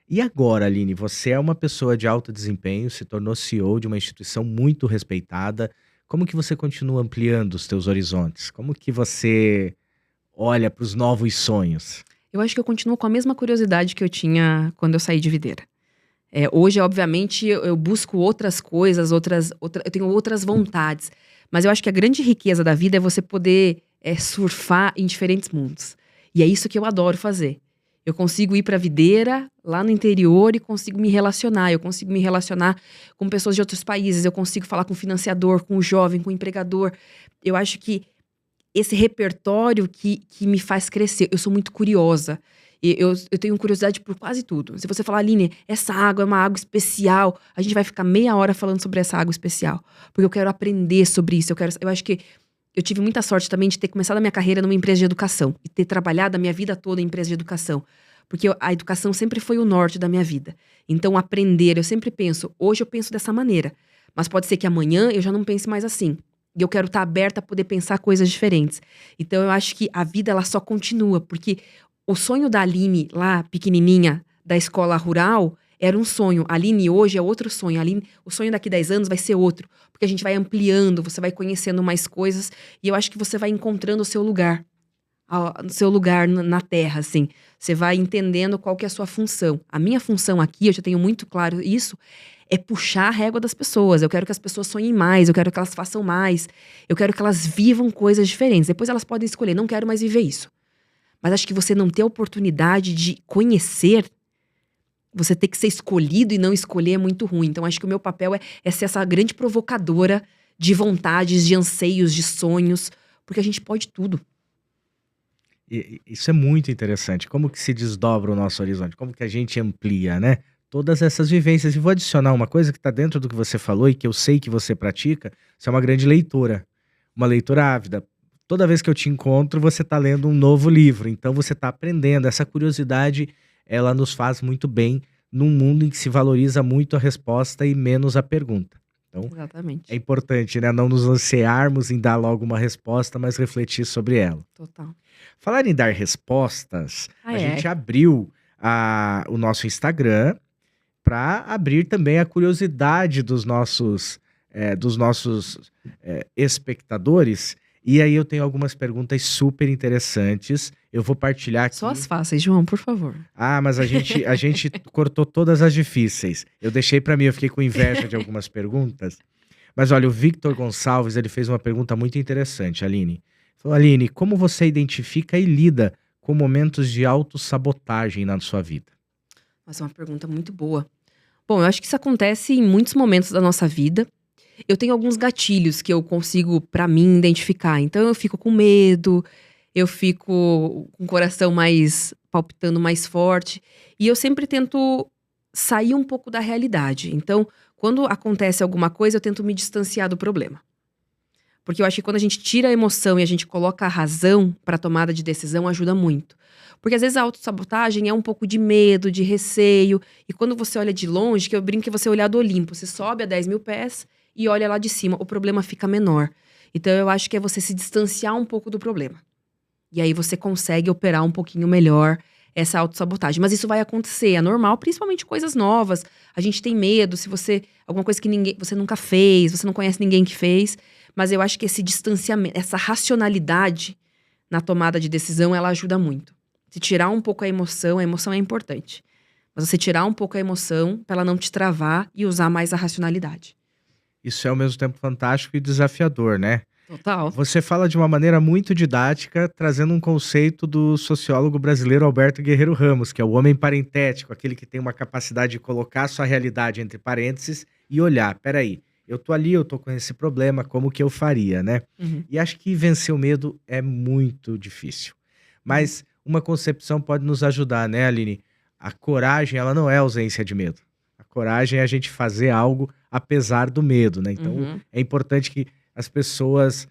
E agora, Aline, você é uma pessoa de alto desempenho, se tornou CEO de uma instituição muito respeitada. Como que você continua ampliando os teus horizontes? Como que você olha para os novos sonhos? Eu acho que eu continuo com a mesma curiosidade que eu tinha quando eu saí de Videira. Hoje, obviamente, eu busco outras coisas, eu tenho outras vontades. Mas eu acho que a grande riqueza da vida é você poder surfar em diferentes mundos. E é isso que eu adoro fazer. Eu consigo ir para Videira, lá no interior, e consigo me relacionar. Eu consigo me relacionar com pessoas de outros países. Eu consigo falar com o financiador, com o jovem, com o empregador. Eu acho que esse repertório que me faz crescer. Eu sou muito curiosa. E eu tenho curiosidade por quase tudo. Se você falar, Aline, essa água é uma água especial, a gente vai ficar meia hora falando sobre essa água especial. Porque eu quero aprender sobre isso. Eu acho que eu tive muita sorte também de ter começado a minha carreira numa empresa de educação. E ter trabalhado a minha vida toda em empresa de educação. Porque a educação sempre foi o norte da minha vida. Então, aprender, eu sempre penso, hoje eu penso dessa maneira. Mas pode ser que amanhã eu já não pense mais assim. E eu quero estar aberta a poder pensar coisas diferentes. Então, eu acho que a vida, ela só continua. Porque o sonho da Aline, lá, pequenininha, da escola rural, era um sonho. A Aline hoje é outro sonho. O sonho daqui 10 anos vai ser outro. Porque a gente vai ampliando, você vai conhecendo mais coisas. E eu acho que você vai encontrando o seu lugar. O seu lugar na terra, assim. Você vai entendendo qual que é a sua função. A minha função aqui, eu já tenho muito claro isso, é puxar a régua das pessoas. Eu quero que as pessoas sonhem mais, eu quero que elas façam mais. Eu quero que elas vivam coisas diferentes. Depois elas podem escolher, não quero mais viver isso. Mas acho que você não ter a oportunidade de conhecer, você ter que ser escolhido e não escolher é muito ruim. Então acho que o meu papel é ser essa grande provocadora de vontades, de anseios, de sonhos. Porque a gente pode tudo. Isso é muito interessante. Como que se desdobra o nosso horizonte? Como que a gente amplia, né? Todas essas vivências. E vou adicionar uma coisa que está dentro do que você falou e que eu sei que você pratica. Você é uma grande leitora, uma leitora ávida. Toda vez que eu te encontro, você está lendo um novo livro. Então você está aprendendo. Essa curiosidade, ela nos faz muito bem num mundo em que se valoriza muito a resposta e menos a pergunta. Então, é Exatamente. importante, né? Não nos ansiarmos em dar logo uma resposta, mas refletir sobre ela. Total. Falar em dar respostas, Ah, a gente é? abriu o nosso Instagram para abrir também a curiosidade dos nossos espectadores. E aí eu tenho algumas perguntas super interessantes. Eu vou partilhar Só as aqui. fáceis, João, por favor. Ah, mas a gente cortou todas as difíceis. Eu deixei para mim, eu fiquei com inveja de algumas perguntas. Mas olha, o Victor Gonçalves, ele fez uma pergunta muito interessante, Aline. Falou, Aline, como você identifica e lida com momentos de autossabotagem na sua vida? Mas é uma pergunta muito boa. Bom, eu acho que isso acontece em muitos momentos da nossa vida. Eu tenho alguns gatilhos que eu consigo, pra mim, identificar. Então, eu fico com medo, eu fico com o coração mais palpitando mais forte. E eu sempre tento sair um pouco da realidade. Então, quando acontece alguma coisa, eu tento me distanciar do problema. Porque eu acho que quando a gente tira a emoção e a gente coloca a razão pra tomada de decisão, ajuda muito. Porque às vezes a autossabotagem é um pouco de medo, de receio. E quando você olha de longe, que eu brinco que você olhar do Olimpo, você sobe a 10.000 pés e olha lá de cima, o problema fica menor. Então eu acho que é você se distanciar um pouco do problema. E aí você consegue operar um pouquinho melhor essa autossabotagem. Mas isso vai acontecer, é normal, principalmente coisas novas. A gente tem medo, se você. Alguma coisa que você nunca fez, você não conhece ninguém que fez. Mas eu acho que esse distanciamento, essa racionalidade na tomada de decisão, ela ajuda muito. Se tirar um pouco a emoção é importante. Mas você tirar um pouco a emoção para ela não te travar e usar mais a racionalidade. Isso é ao mesmo tempo fantástico e desafiador, né? Total. Você fala de uma maneira muito didática, trazendo um conceito do sociólogo brasileiro Alberto Guerreiro Ramos, que é o homem parentético, aquele que tem uma capacidade de colocar sua realidade entre parênteses e olhar, peraí, eu tô ali, eu tô com esse problema, como que eu faria, né? Uhum, E acho que vencer o medo é muito difícil. uhum, Mas uma concepção pode nos ajudar, né, Aline? A coragem, ela não é ausência de medo. A coragem é a gente fazer algo apesar do medo, né? Então, uhum, é importante que as pessoas,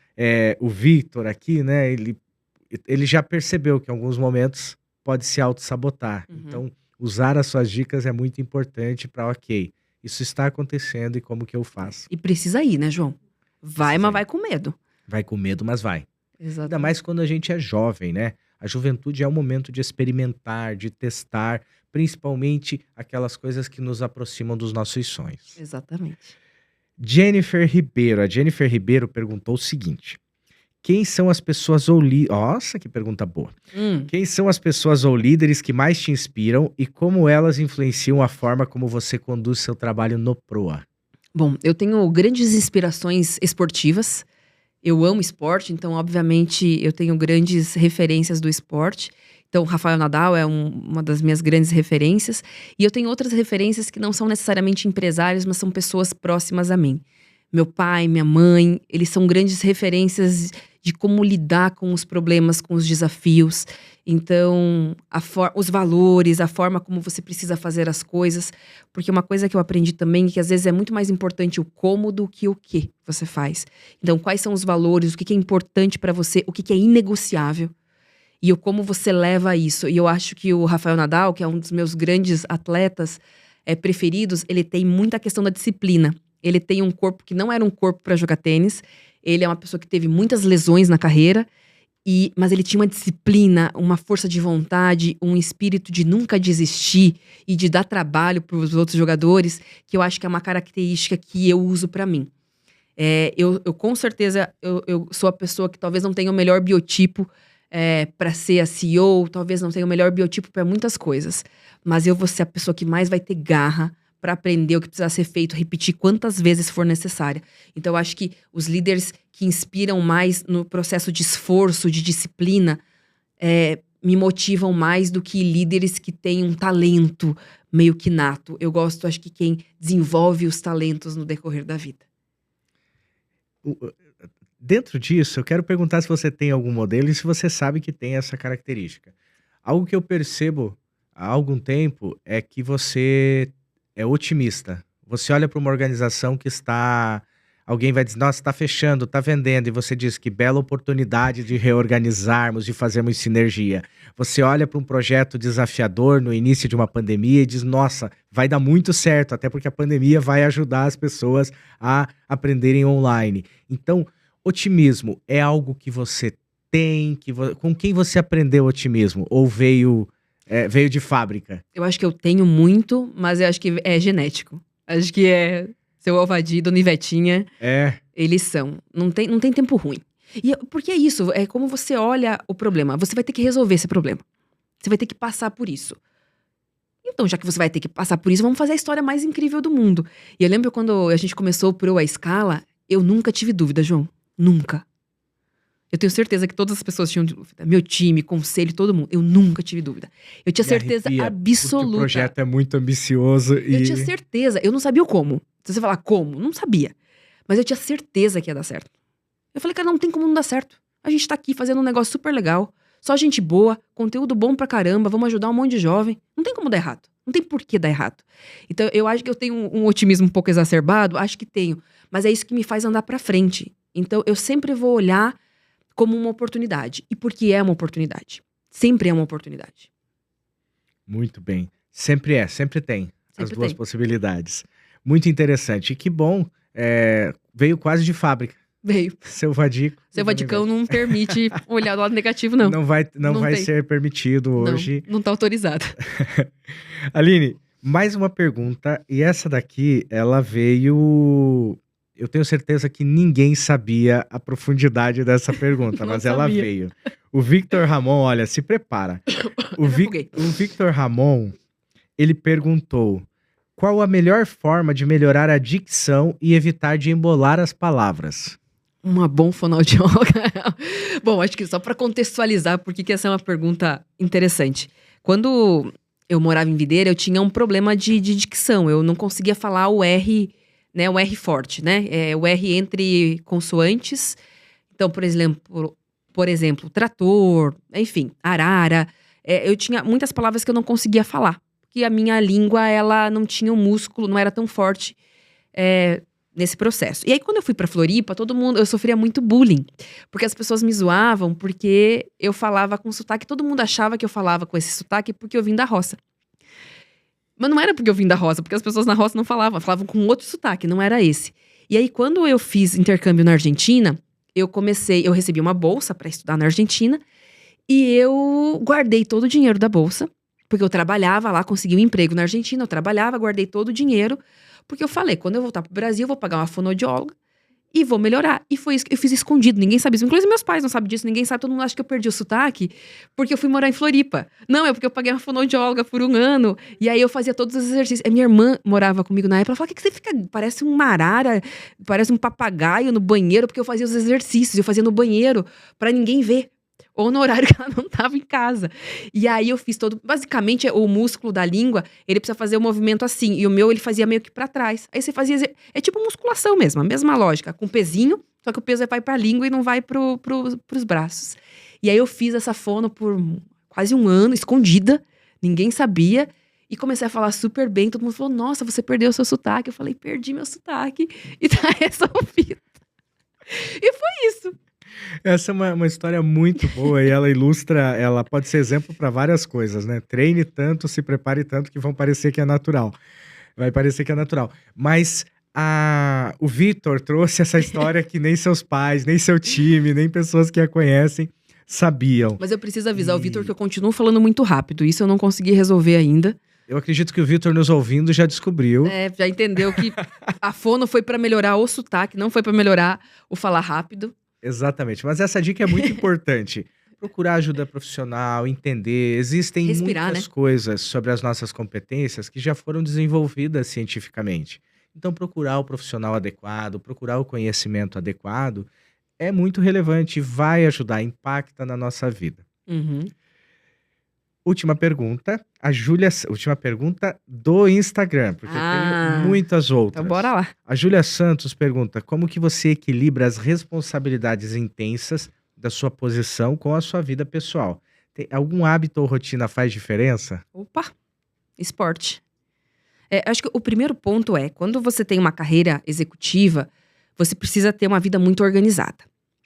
o Victor aqui, né, ele já percebeu que em alguns momentos pode se autossabotar. uhum. Então, usar as suas dicas é muito importante para, ok, isso está acontecendo e como que eu faço? E precisa ir, né, João? Vai, Precisa mas ir. vai com medo. Vai com medo, mas vai. Ainda Exatamente. mais quando a gente é jovem, né? A juventude é um momento de experimentar, de testar, principalmente aquelas coisas que nos aproximam dos nossos sonhos. Exatamente. Jennifer Ribeiro. A Jennifer Ribeiro perguntou o seguinte: quem são as pessoas ou líderes. Nossa, que pergunta boa. Hum. Quem são as pessoas ou líderes que mais te inspiram e como elas influenciam a forma como você conduz seu trabalho no Proa? Bom, eu tenho grandes inspirações esportivas. Eu amo esporte, então, obviamente, eu tenho grandes referências do esporte. Então, Rafael Nadal é uma das minhas grandes referências. E eu tenho outras referências que não são necessariamente empresários, mas são pessoas próximas a mim. Meu pai, minha mãe, eles são grandes referências de como lidar com os problemas, com os desafios. Então, os valores, a forma como você precisa fazer as coisas. Porque uma coisa que eu aprendi também é que às vezes é muito mais importante o como do que o que você faz. Então, quais são os valores, o que é importante pra você, o que é inegociável. E como você leva isso. E eu acho que o Rafael Nadal, que é um dos meus grandes atletas preferidos, ele tem muita questão da disciplina. Ele tem um corpo que não era um corpo para jogar tênis. Ele é uma pessoa que teve muitas lesões na carreira. Mas ele tinha uma disciplina, uma força de vontade, um espírito de nunca desistir e de dar trabalho para os outros jogadores, que eu acho que é uma característica que eu uso para mim. Eu com certeza, eu sou a pessoa que talvez não tenha o melhor biotipo para ser a CEO, talvez não tenha o melhor biotipo para muitas coisas. Mas eu vou ser a pessoa que mais vai ter garra para aprender o que precisa ser feito, repetir quantas vezes for necessária. Então, eu acho que os líderes que inspiram mais no processo de esforço, de disciplina, me motivam mais do que líderes que têm um talento meio que nato. Eu gosto, acho que quem desenvolve os talentos no decorrer da vida. Dentro disso, eu quero perguntar se você tem algum modelo e se você sabe que tem essa característica. Algo que eu percebo há algum tempo é que você é otimista. Você olha para uma organização que está. Alguém vai dizer, nossa, está fechando, está vendendo, e você diz que bela oportunidade de reorganizarmos, de fazermos sinergia. Você olha para um projeto desafiador no início de uma pandemia e diz, nossa, vai dar muito certo, até porque a pandemia vai ajudar as pessoas a aprenderem online. Então, otimismo é algo que você tem, com quem você aprendeu otimismo? Ou veio de fábrica? Eu acho que eu tenho muito, mas eu acho que é genético. Acho que é seu Alvadi, Dona Ivetinha, É, eles são. Não tem tempo ruim. Porque é isso, é como você olha o problema. Você vai ter que resolver esse problema. Você vai ter que passar por isso. Então, já que você vai ter que passar por isso, vamos fazer a história mais incrível do mundo. E eu lembro quando a gente começou Pro a escala, eu nunca tive dúvida, João. Nunca. Eu tenho certeza que todas as pessoas tinham dúvida. Meu time, conselho, todo mundo. Eu nunca tive dúvida. Eu tinha me certeza arrepia, porque o absoluta. projeto é muito ambicioso Eu tinha e certeza. Eu não sabia o como. Se você falar como, não sabia. Mas eu tinha certeza que ia dar certo. Eu falei, cara, não tem como não dar certo. A gente tá aqui fazendo um negócio super legal. Só gente boa, conteúdo bom pra caramba, vamos ajudar um monte de jovem. Não tem como dar errado. Não tem por que dar errado. Então, eu acho que eu tenho um otimismo um pouco exacerbado, acho que tenho. Mas é isso que me faz andar pra frente. Então, eu sempre vou olhar como uma oportunidade. E porque é uma oportunidade. Sempre é uma oportunidade. muito bem. Sempre tem as Sempre duas tem. possibilidades. Muito interessante. E que bom, veio quase de fábrica. Veio. Seu Vadico. Seu Vadicão não permite olhar do lado negativo, não. Não Não vai tem. ser permitido hoje. Não tá autorizado. Aline, mais uma pergunta, e essa daqui, ela veio. Eu tenho certeza que ninguém sabia a profundidade dessa pergunta, Não mas ela sabia. veio. O Victor Ramon, olha, se prepara. O, Eu me afoguei. o Victor Ramon, ele perguntou: qual a melhor forma de melhorar a dicção e evitar de embolar as palavras? Uma bom fonoaudióloga. Bom, acho que só para contextualizar, porque que essa é uma pergunta interessante. Quando eu morava em Videira, eu tinha um problema de dicção. Eu não conseguia falar o R, né? O R forte, né? O R entre consoantes. Então, por exemplo, trator, enfim, arara. Eu tinha muitas palavras que eu não conseguia falar. Porque a minha língua, ela não tinha o músculo, não era tão forte. Nesse processo. E aí, quando eu fui pra Floripa, eu sofria muito bullying. Porque as pessoas me zoavam porque eu falava com sotaque. Todo mundo achava que eu falava com esse sotaque porque eu vim da roça. Mas não era porque eu vim da roça, porque as pessoas na roça não falavam com outro sotaque, não era esse. E aí, quando eu fiz intercâmbio na Argentina, eu recebi uma bolsa pra estudar na Argentina. E eu guardei todo o dinheiro da bolsa. Porque eu trabalhava lá, consegui um emprego na Argentina, eu trabalhava, guardei todo o dinheiro. Porque eu falei, quando eu voltar pro Brasil, eu vou pagar uma fonoaudióloga e vou melhorar. E foi isso que eu fiz escondido, ninguém sabe isso. Inclusive meus pais não sabem disso, ninguém sabe, todo mundo acha que eu perdi o sotaque porque eu fui morar em Floripa. Não, é porque eu paguei uma fonoaudióloga por um ano. E aí eu fazia todos os exercícios. A minha irmã morava comigo na época, ela falava, que você fica, parece uma arara, parece um papagaio no banheiro, porque eu fazia os exercícios, eu fazia no banheiro pra ninguém ver. Ou no horário que ela não tava em casa. E aí eu fiz basicamente, o músculo da língua, ele precisa fazer o movimento assim. E o meu, ele fazia meio que pra trás. Aí você fazia, é tipo musculação mesmo, a mesma lógica. Com pezinho, só que o peso vai pra língua e não vai pros braços. E aí eu fiz essa fono por quase um ano, escondida. Ninguém sabia. E comecei a falar super bem. Todo mundo falou, nossa, você perdeu o seu sotaque. Eu falei, perdi meu sotaque. E tá resolvido. E foi isso. Essa é uma história muito boa e ela pode ser exemplo para várias coisas, né? Treine tanto, se prepare tanto que vão parecer que é natural. Vai parecer que é natural. Mas o Vitor trouxe essa história que nem seus pais, nem seu time, nem pessoas que a conhecem sabiam. Mas eu preciso avisar o Vitor que eu continuo falando muito rápido. Isso eu não consegui resolver ainda. Eu acredito que o Vitor nos ouvindo já descobriu. Já entendeu que a fono foi pra melhorar o sotaque, não foi pra melhorar o falar rápido. Exatamente, mas essa dica é muito importante. Procurar ajuda profissional, entender. Existem Respirar, muitas né? coisas sobre as nossas competências que já foram desenvolvidas cientificamente. Então, procurar o profissional adequado, procurar o conhecimento adequado é muito relevante, vai ajudar, impacta na nossa vida. Uhum. Última pergunta. Última pergunta do Instagram, porque eu tenho muitas Então outras. bora lá. A Júlia Santos pergunta: como que você equilibra as responsabilidades intensas da sua posição com a sua vida pessoal? Tem algum hábito ou rotina faz diferença? Opa, esporte. Acho que o primeiro ponto é, quando você tem uma carreira executiva, você precisa ter uma vida muito organizada.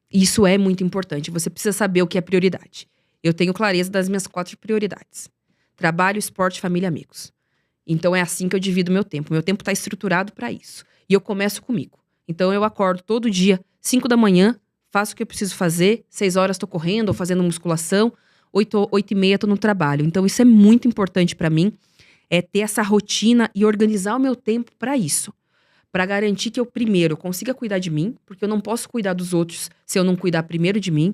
Isso é muito importante, você precisa saber o que é prioridade. Eu tenho clareza das minhas 4 prioridades. Trabalho, esporte, família, amigos. Então é assim que eu divido meu tempo. Meu tempo está estruturado para isso. E eu começo comigo. Então eu acordo todo dia, 5 da manhã, faço o que eu preciso fazer, 6 horas estou correndo ou fazendo musculação, 8h30 estou no trabalho. Então isso é muito importante para mim, é ter essa rotina e organizar o meu tempo para isso. Para garantir que eu primeiro consiga cuidar de mim, porque eu não posso cuidar dos outros se eu não cuidar primeiro de mim.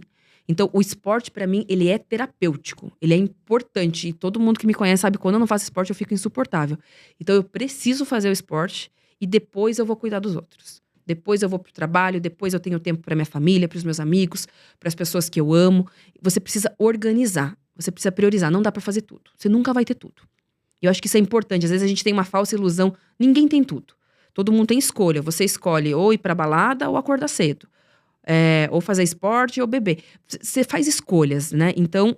Então, o esporte, para mim, ele é terapêutico. Ele é importante. E todo mundo que me conhece sabe que quando eu não faço esporte, eu fico insuportável. Então, eu preciso fazer o esporte e depois eu vou cuidar dos outros. Depois eu vou pro trabalho, depois eu tenho tempo para minha família, para os meus amigos, para as pessoas que eu amo. Você precisa organizar, você precisa priorizar. Não dá para fazer tudo. Você nunca vai ter tudo. E eu acho que isso é importante. Às vezes a gente tem uma falsa ilusão. Ninguém tem tudo. Todo mundo tem escolha. Você escolhe ou ir pra balada ou acordar cedo. Ou fazer esporte ou beber. Você faz escolhas, né? Então,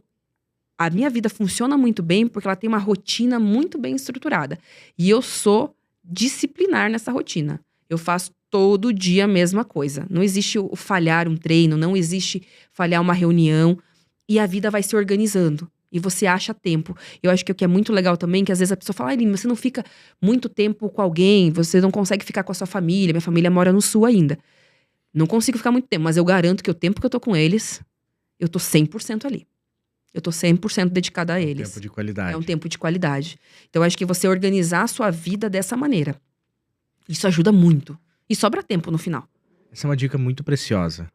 a minha vida funciona muito bem porque ela tem uma rotina muito bem estruturada. E eu sou disciplinar nessa rotina. Eu faço todo dia a mesma coisa. Não existe o falhar um treino, não existe falhar uma reunião. E a vida vai se organizando. E você acha tempo. Eu acho que o que é muito legal também, que às vezes a pessoa fala, Aline, você não fica muito tempo com alguém, você não consegue ficar com a sua família. Minha família mora no sul ainda. Não consigo ficar muito tempo, mas eu garanto que o tempo que eu tô com eles, eu tô 100% ali. Eu tô 100% dedicada a eles. É um tempo de qualidade. É um tempo de qualidade. Então, eu acho que você organizar a sua vida dessa maneira, isso ajuda muito. E sobra tempo no final. Essa é uma dica muito preciosa.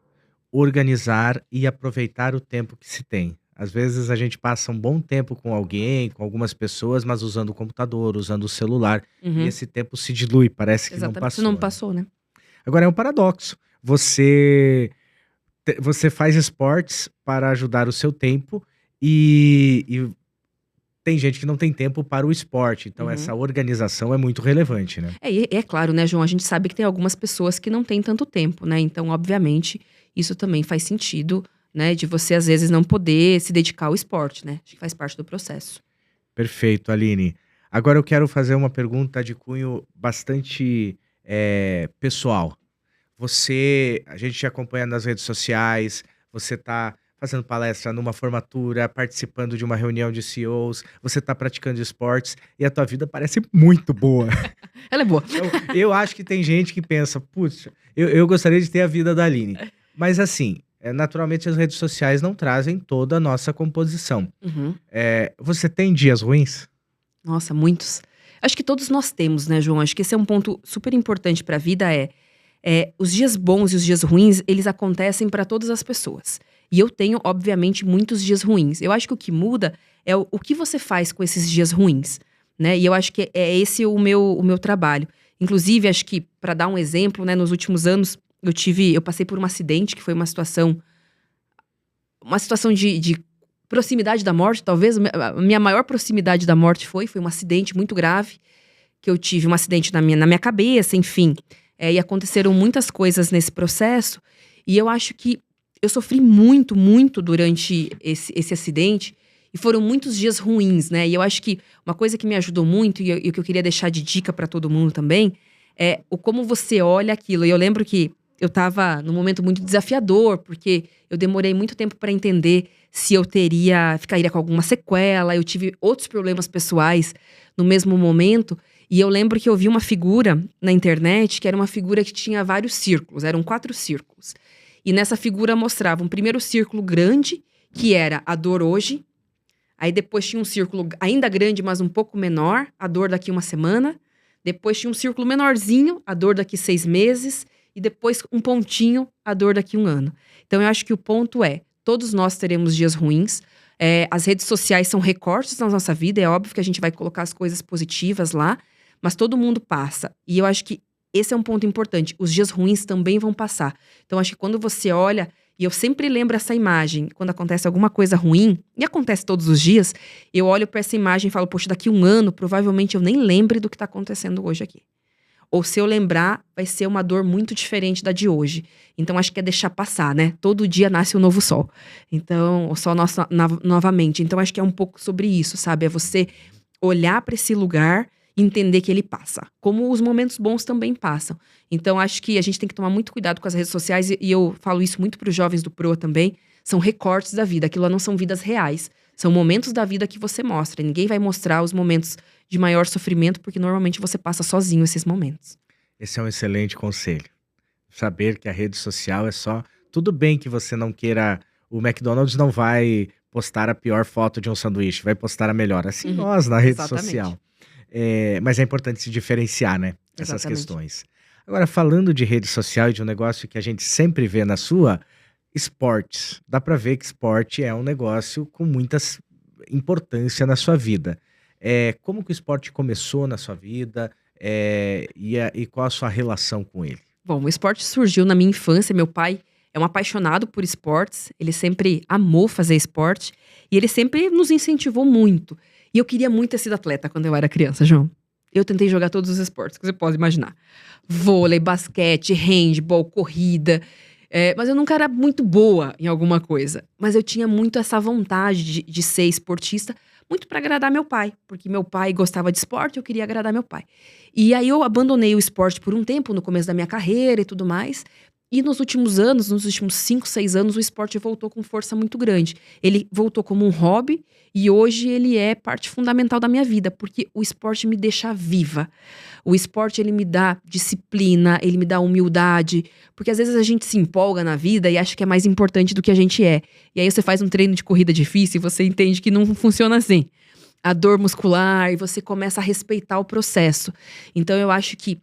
Organizar e aproveitar o tempo que se tem. Às vezes a gente passa um bom tempo com alguém, com algumas pessoas, mas usando o computador, usando o celular. E esse tempo se dilui, parece que não Exatamente. passou. Não né? passou, né? Agora é um paradoxo. Você faz esportes para ajudar o seu tempo e tem gente que não tem tempo para o esporte. Então essa organização é muito relevante, né? É claro, né, João? A gente sabe que tem algumas pessoas que não têm tanto tempo, né? Então, obviamente, isso também faz sentido, né? De você, às vezes, não poder se dedicar ao esporte, né? Acho que faz parte do processo. Perfeito, Aline. Agora eu quero fazer uma pergunta de cunho bastante pessoal. A gente te acompanha nas redes sociais, você está fazendo palestra numa formatura, participando de uma reunião de CEOs, você está praticando esportes e a tua vida parece muito boa. Ela é boa. Então, eu acho que tem gente que pensa, putz, eu gostaria de ter a vida da Aline. Mas assim, naturalmente as redes sociais não trazem toda a nossa composição. Você tem dias ruins? Nossa, muitos. Acho que todos nós temos, né, João? Acho que esse é um ponto super importante para a vida, os dias bons e os dias ruins, eles acontecem para todas as pessoas. E eu tenho, obviamente, muitos dias ruins. Eu acho que o que muda é o que você faz com esses dias ruins, né? E eu acho que é esse o meu trabalho. Inclusive, acho que, para dar um exemplo, né, nos últimos anos, eu passei por um acidente que foi uma situação de proximidade da morte, talvez. A minha maior proximidade da morte foi um acidente muito grave, que eu tive um acidente na minha cabeça, enfim. E aconteceram muitas coisas nesse processo. E eu acho que eu sofri muito, muito durante esse acidente. E foram muitos dias ruins, né? E eu acho que uma coisa que me ajudou muito, e o que eu queria deixar de dica para todo mundo também, é o como você olha aquilo. E eu lembro que eu estava num momento muito desafiador, porque eu demorei muito tempo para entender se eu ficaria com alguma sequela. Eu tive outros problemas pessoais no mesmo momento. E eu lembro que eu vi uma figura na internet, que era uma figura que tinha vários círculos, eram 4 círculos. E nessa figura mostrava um primeiro círculo grande, que era a dor hoje. Aí depois tinha um círculo ainda grande, mas um pouco menor, a dor daqui 1 semana. Depois tinha um círculo menorzinho, a dor daqui 6 meses. E depois um pontinho, a dor daqui 1 ano. Então eu acho que o ponto todos nós teremos dias ruins. As redes sociais são recortes na nossa vida, é óbvio que a gente vai colocar as coisas positivas lá, mas todo mundo passa. E eu acho que esse é um ponto importante. Os dias ruins também vão passar. Então, acho que quando você olha E eu sempre lembro essa imagem. Quando acontece alguma coisa ruim, e acontece todos os dias, eu olho pra essa imagem e falo, poxa, daqui 1 ano, provavelmente eu nem lembre do que tá acontecendo hoje aqui. Ou se eu lembrar, vai ser uma dor muito diferente da de hoje. Então, acho que é deixar passar, né? Todo dia nasce um novo sol. Então, o sol nasce novamente. Então, acho que é um pouco sobre isso, sabe? É você olhar para esse lugar e entender que ele passa. Como os momentos bons também passam. Então, acho que a gente tem que tomar muito cuidado com as redes sociais. E eu falo isso muito para os jovens do Proa também. São recortes da vida. Aquilo lá não são vidas reais. São momentos da vida que você mostra. Ninguém vai mostrar os momentos de maior sofrimento, porque normalmente você passa sozinho esses momentos. Esse é um excelente conselho. Saber que a rede social é só. Tudo bem que você não queira. O McDonald's não vai postar a pior foto de um sanduíche, vai postar a melhor. Assim Uhum, nós na rede exatamente. social. Mas é importante se diferenciar, né? Essas Exatamente. questões. Agora, falando de rede social e de um negócio que a gente sempre vê na sua, esportes. Dá pra ver que esporte é um negócio com muita importância na sua vida. Como que o esporte começou na sua vida? E qual a sua relação com ele? Bom, o esporte surgiu na minha infância. Meu pai é um apaixonado por esportes. Ele sempre amou fazer esporte. E ele sempre nos incentivou muito. E eu queria muito ter sido atleta quando eu era criança, João. Eu tentei jogar todos os esportes que você pode imaginar. Vôlei, basquete, handball, corrida. Mas eu nunca era muito boa em alguma coisa. Mas eu tinha muito essa vontade de ser esportista, muito para agradar meu pai. Porque meu pai gostava de esporte, eu queria agradar meu pai. E aí eu abandonei o esporte por um tempo, no começo da minha carreira e tudo mais. E nos últimos anos, nos últimos 5, 6 anos, o esporte voltou com força muito grande. Ele voltou como um hobby e hoje ele é parte fundamental da minha vida, porque o esporte me deixa viva. O esporte, ele me dá disciplina, ele me dá humildade, porque às vezes a gente se empolga na vida e acha que é mais importante do que a gente é. E aí você faz um treino de corrida difícil e você entende que não funciona assim. A dor muscular, e você começa a respeitar o processo. Então eu acho que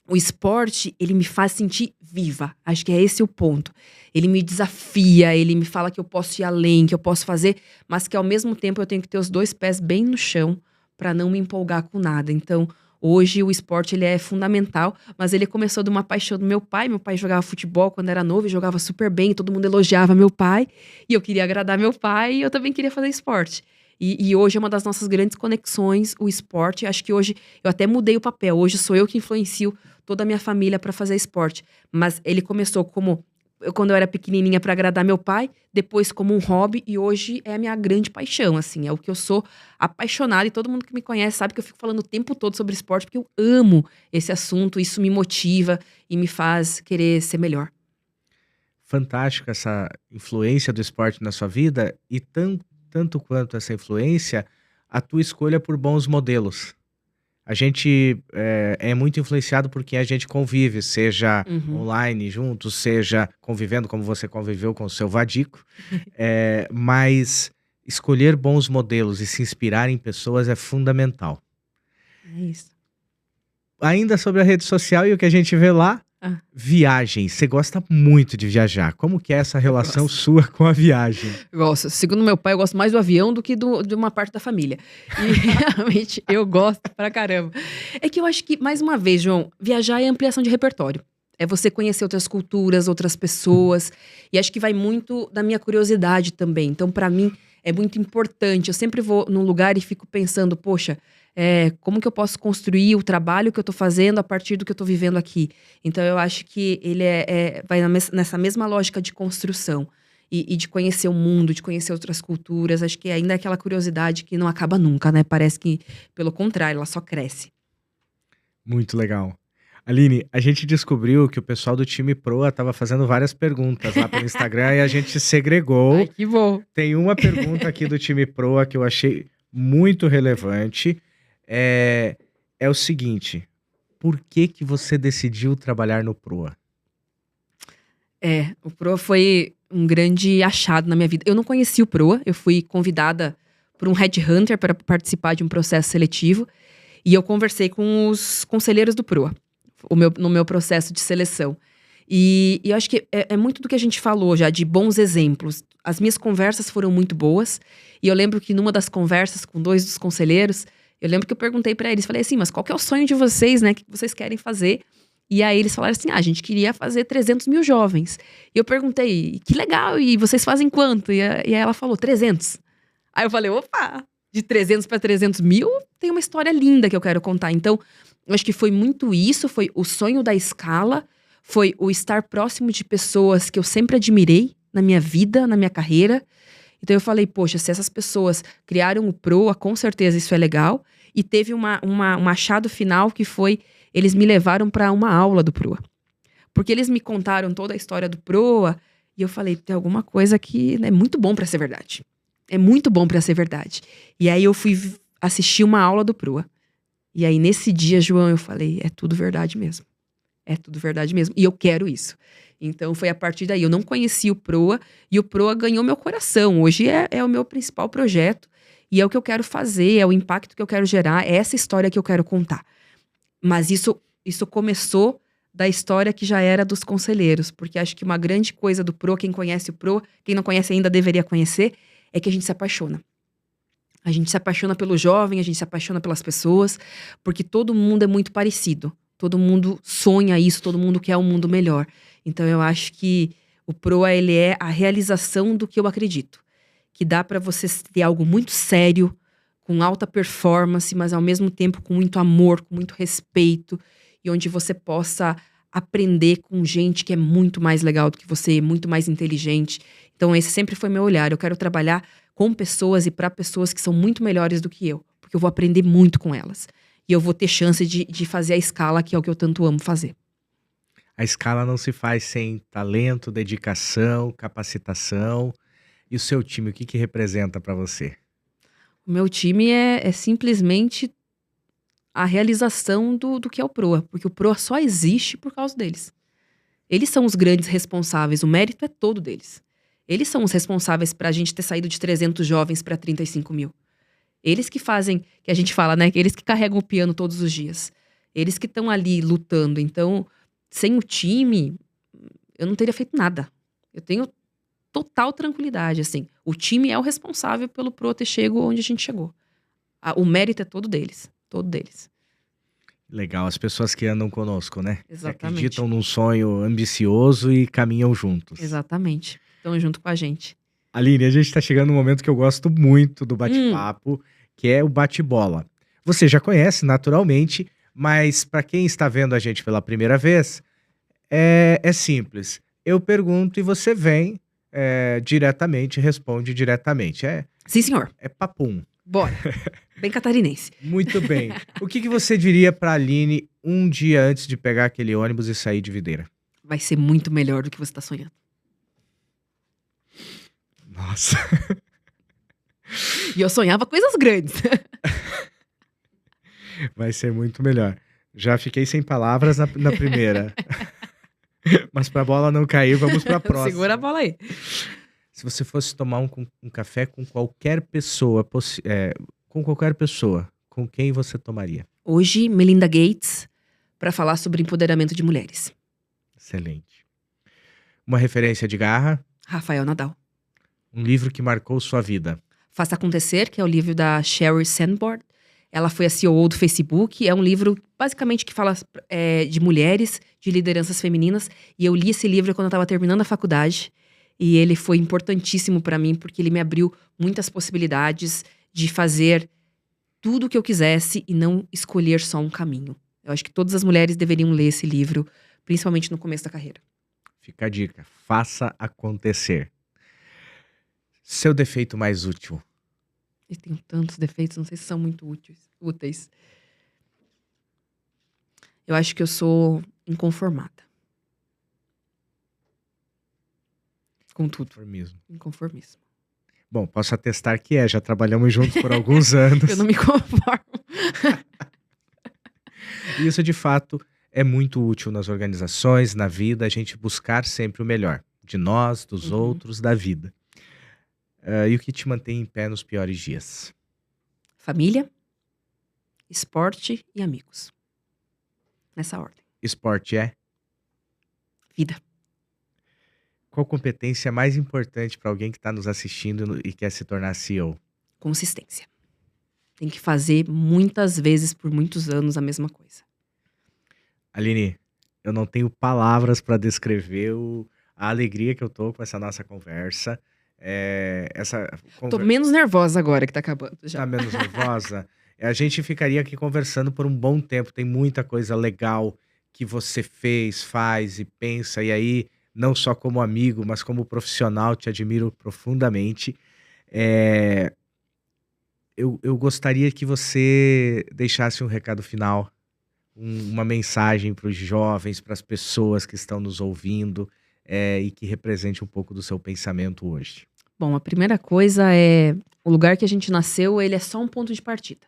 o esporte, ele me faz sentir viva. Acho que é esse o ponto. Ele me desafia, ele me fala que eu posso ir além, que eu posso fazer, mas que ao mesmo tempo eu tenho que ter os 2 pés bem no chão para não me empolgar com nada. Então, hoje o esporte, ele é fundamental, mas ele começou de uma paixão do meu pai. Meu pai jogava futebol quando era novo e jogava super bem, todo mundo elogiava meu pai, e eu queria agradar meu pai e eu também queria fazer esporte. E hoje é uma das nossas grandes conexões, o esporte. Acho que hoje eu até mudei o papel. Hoje sou eu que influencio toda a minha família para fazer esporte. Mas ele começou quando eu era pequenininha para agradar meu pai, depois como um hobby e hoje é a minha grande paixão, assim. É o que eu sou apaixonada e todo mundo que me conhece sabe que eu fico falando o tempo todo sobre esporte porque eu amo esse assunto, isso me motiva e me faz querer ser melhor. Fantástico essa influência do esporte na sua vida e tanto quanto essa influência, a tua escolha por bons modelos. A gente é muito influenciado por quem a gente convive, seja Uhum. online juntos, seja convivendo como você conviveu com o seu Vadico. Mas escolher bons modelos e se inspirar em pessoas é fundamental. É isso. Ainda sobre a rede social e o que a gente vê lá, Ah, viagens. Você gosta muito de viajar. Como que é essa eu relação gosto. sua com a viagem? Eu gosto. Segundo meu pai, eu gosto mais do avião do que de uma parte da família. E realmente eu gosto pra caramba. É que eu acho que, mais uma vez, João, viajar é ampliação de repertório. É você conhecer outras culturas, outras pessoas. E acho que vai muito da minha curiosidade também. Então, pra mim, é muito importante. Eu sempre vou num lugar e fico pensando, poxa, como que eu posso construir o trabalho que eu tô fazendo a partir do que eu tô vivendo aqui? Então, eu acho que ele vai nessa mesma lógica de construção. E de conhecer o mundo, de conhecer outras culturas. Acho que ainda é aquela curiosidade que não acaba nunca, né? Parece que, pelo contrário, ela só cresce. Muito legal. Aline, a gente descobriu que o pessoal do time Proa estava fazendo várias perguntas lá pelo Instagram e a gente segregou. Ai, que bom. Tem uma pergunta aqui do time Proa que eu achei muito relevante. É o seguinte: por que que você decidiu trabalhar no Proa? O Proa foi um grande achado na minha vida. Eu não conhecia o Proa, eu fui convidada por um headhunter para participar de um processo seletivo. E eu conversei com os conselheiros do Proa, no meu processo de seleção. E eu acho que é muito do que a gente falou já, de bons exemplos. As minhas conversas foram muito boas. E eu lembro que numa das conversas com 2 dos conselheiros, eu lembro que eu perguntei para eles, falei assim, mas qual que é o sonho de vocês, né? O que vocês querem fazer? E aí eles falaram assim, a gente queria fazer 300 mil jovens. E eu perguntei, que legal, e vocês fazem quanto? E aí ela falou, 300. Aí eu falei, opa, de 300 para 300 mil, tem uma história linda que eu quero contar. Então, eu acho que foi muito isso, foi o sonho da escala, foi o estar próximo de pessoas que eu sempre admirei na minha vida, na minha carreira. Então eu falei, poxa, se essas pessoas criaram o Proa, com certeza isso é legal. E teve um achado final que foi, eles me levaram para uma aula do Proa. Porque eles me contaram toda a história do Proa, e eu falei, tem alguma coisa que é muito bom para ser verdade. É muito bom para ser verdade. E aí eu fui assistir uma aula do Proa. E aí nesse dia, João, eu falei, é tudo verdade mesmo. É tudo verdade mesmo. E eu quero isso. Então foi a partir daí. Eu não conhecia o Proa e o Proa ganhou meu coração. Hoje é o meu principal projeto e é o que eu quero fazer, é o impacto que eu quero gerar, é essa história que eu quero contar. Mas isso começou da história que já era dos conselheiros, porque acho que uma grande coisa do Proa, quem conhece o Proa, quem não conhece ainda deveria conhecer, é que a gente se apaixona. A gente se apaixona pelo jovem, a gente se apaixona pelas pessoas, porque todo mundo é muito parecido. Todo mundo sonha isso, todo mundo quer um mundo melhor. Então eu acho que o Proa, ele é a realização do que eu acredito. Que dá para você ter algo muito sério, com alta performance, mas ao mesmo tempo com muito amor, com muito respeito. E onde você possa aprender com gente que é muito mais legal do que você, muito mais inteligente. Então esse sempre foi meu olhar. Eu quero trabalhar com pessoas e para pessoas que são muito melhores do que eu. Porque eu vou aprender muito com elas. E eu vou ter chance de fazer a escala, que é o que eu tanto amo fazer. A escala não se faz sem talento, dedicação, capacitação. E o seu time, o que que representa para você? O meu time é simplesmente a realização do que é o Proa. Porque o Proa só existe por causa deles. Eles são os grandes responsáveis, o mérito é todo deles. Eles são os responsáveis para a gente ter saído de 300 jovens para 35 mil. Eles que fazem, que a gente fala, né? Eles que carregam o piano todos os dias. Eles que estão ali lutando. Então, sem o time, eu não teria feito nada. Eu tenho total tranquilidade, assim. O time é o responsável pelo Proa ter chego onde a gente chegou. O mérito é todo deles. Todo deles. Legal, as pessoas que andam conosco, né? Que Exatamente. acreditam num sonho ambicioso e caminham juntos. Exatamente. Estão junto com a gente. Aline, a gente está chegando num momento que eu gosto muito do bate-papo, que é o bate-bola. Você já conhece, naturalmente, mas para quem está vendo a gente pela primeira vez, é simples. Eu pergunto e você vem diretamente, responde diretamente. Sim, senhor. É papum. Bora. Bem catarinense. Muito bem. O que você diria para a Aline um dia antes de pegar aquele ônibus e sair de Videira? Vai ser muito melhor do que você está sonhando. Nossa. E eu sonhava coisas grandes. Vai ser muito melhor. Já fiquei sem palavras na primeira. Mas pra bola não cair, vamos pra próxima. Segura a bola aí. Se você fosse tomar um café com qualquer pessoa, com quem você tomaria? Hoje, Melinda Gates, para falar sobre empoderamento de mulheres. Excelente. Uma referência de garra? Rafael Nadal. Um livro que marcou sua vida? Faça Acontecer, que é o livro da Sheryl Sandberg. Ela foi a CEO do Facebook. É um livro, basicamente, que fala de mulheres, de lideranças femininas. E eu li esse livro quando eu estava terminando a faculdade. E ele foi importantíssimo para mim, porque ele me abriu muitas possibilidades de fazer tudo o que eu quisesse e não escolher só um caminho. Eu acho que todas as mulheres deveriam ler esse livro, principalmente no começo da carreira. Fica a dica. Faça Acontecer. Seu defeito mais útil? Eu tenho tantos defeitos, não sei se são muito úteis. Eu acho que eu sou inconformada. Com tudo. Inconformismo. Bom, posso atestar que já trabalhamos juntos por alguns anos. Eu não me conformo. Isso, de fato, é muito útil nas organizações, na vida, a gente buscar sempre o melhor. De nós, dos outros, da vida. E o que te mantém em pé nos piores dias? Família, esporte e amigos. Nessa ordem. Esporte é? Vida. Qual competência mais importante para alguém que está nos assistindo e quer se tornar CEO? Consistência. Tem que fazer muitas vezes por muitos anos a mesma coisa. Aline, Eu não tenho palavras para descrever a alegria que eu tô com essa nossa conversa. Essa Tô conver menos nervosa agora que tá acabando já. Tá menos nervosa? A gente ficaria aqui conversando por um bom tempo. Tem muita coisa legal que você fez, faz e pensa. E aí, não só como amigo, mas como profissional, te admiro profundamente. Eh, eu gostaria que você deixasse um recado final, uma mensagem para os jovens, para as pessoas que estão nos ouvindo, e que represente um pouco do seu pensamento hoje. Bom, a primeira coisa é o lugar que a gente nasceu, ele é só um ponto de partida.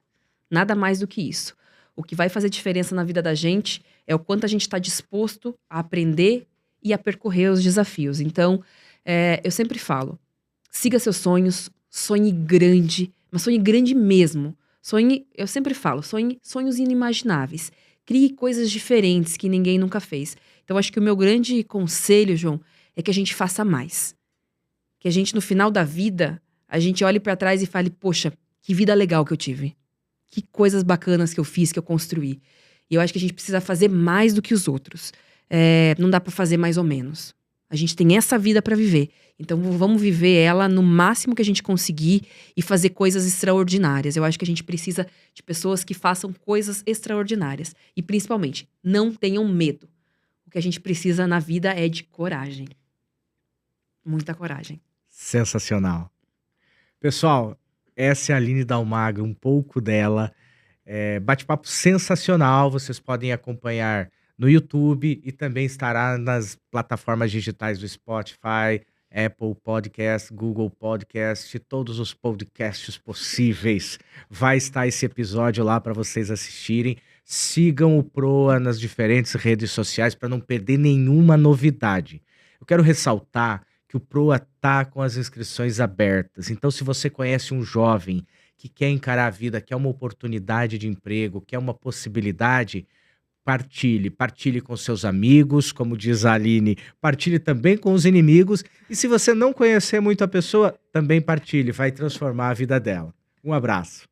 Nada mais do que isso. O que vai fazer diferença na vida da gente é o quanto a gente está disposto a aprender e a percorrer os desafios. Então, eu sempre falo, siga seus sonhos, sonhe grande, mas sonhe grande mesmo. Sonhe, eu sempre falo, sonhe sonhos inimagináveis. Crie coisas diferentes que ninguém nunca fez. Então, acho que o meu grande conselho, João, é que a gente faça mais. Que a gente, no final da vida, a gente olhe pra trás e fale, poxa, que vida legal que eu tive. Que coisas bacanas que eu fiz, que eu construí. E eu acho que a gente precisa fazer mais do que os outros. Não dá pra fazer mais ou menos. A gente tem essa vida pra viver. Então vamos viver ela no máximo que a gente conseguir e fazer coisas extraordinárias. Eu acho que a gente precisa de pessoas que façam coisas extraordinárias. E principalmente, não tenham medo. O que a gente precisa na vida é de coragem. Muita coragem. Sensacional. Pessoal, essa é a Aline Dalmagro, um pouco dela. Bate-papo sensacional, vocês podem acompanhar no YouTube e também estará nas plataformas digitais do Spotify, Apple Podcast, Google Podcast, todos os podcasts possíveis. Vai estar esse episódio lá para vocês assistirem. Sigam o Proa nas diferentes redes sociais para não perder nenhuma novidade. Eu quero ressaltar que o Proa tá com as inscrições abertas. Então, se você conhece um jovem que quer encarar a vida, quer uma oportunidade de emprego, quer uma possibilidade, partilhe com seus amigos, como diz a Aline, partilhe também com os inimigos. E se você não conhecer muito a pessoa, também partilhe, vai transformar a vida dela. Um abraço.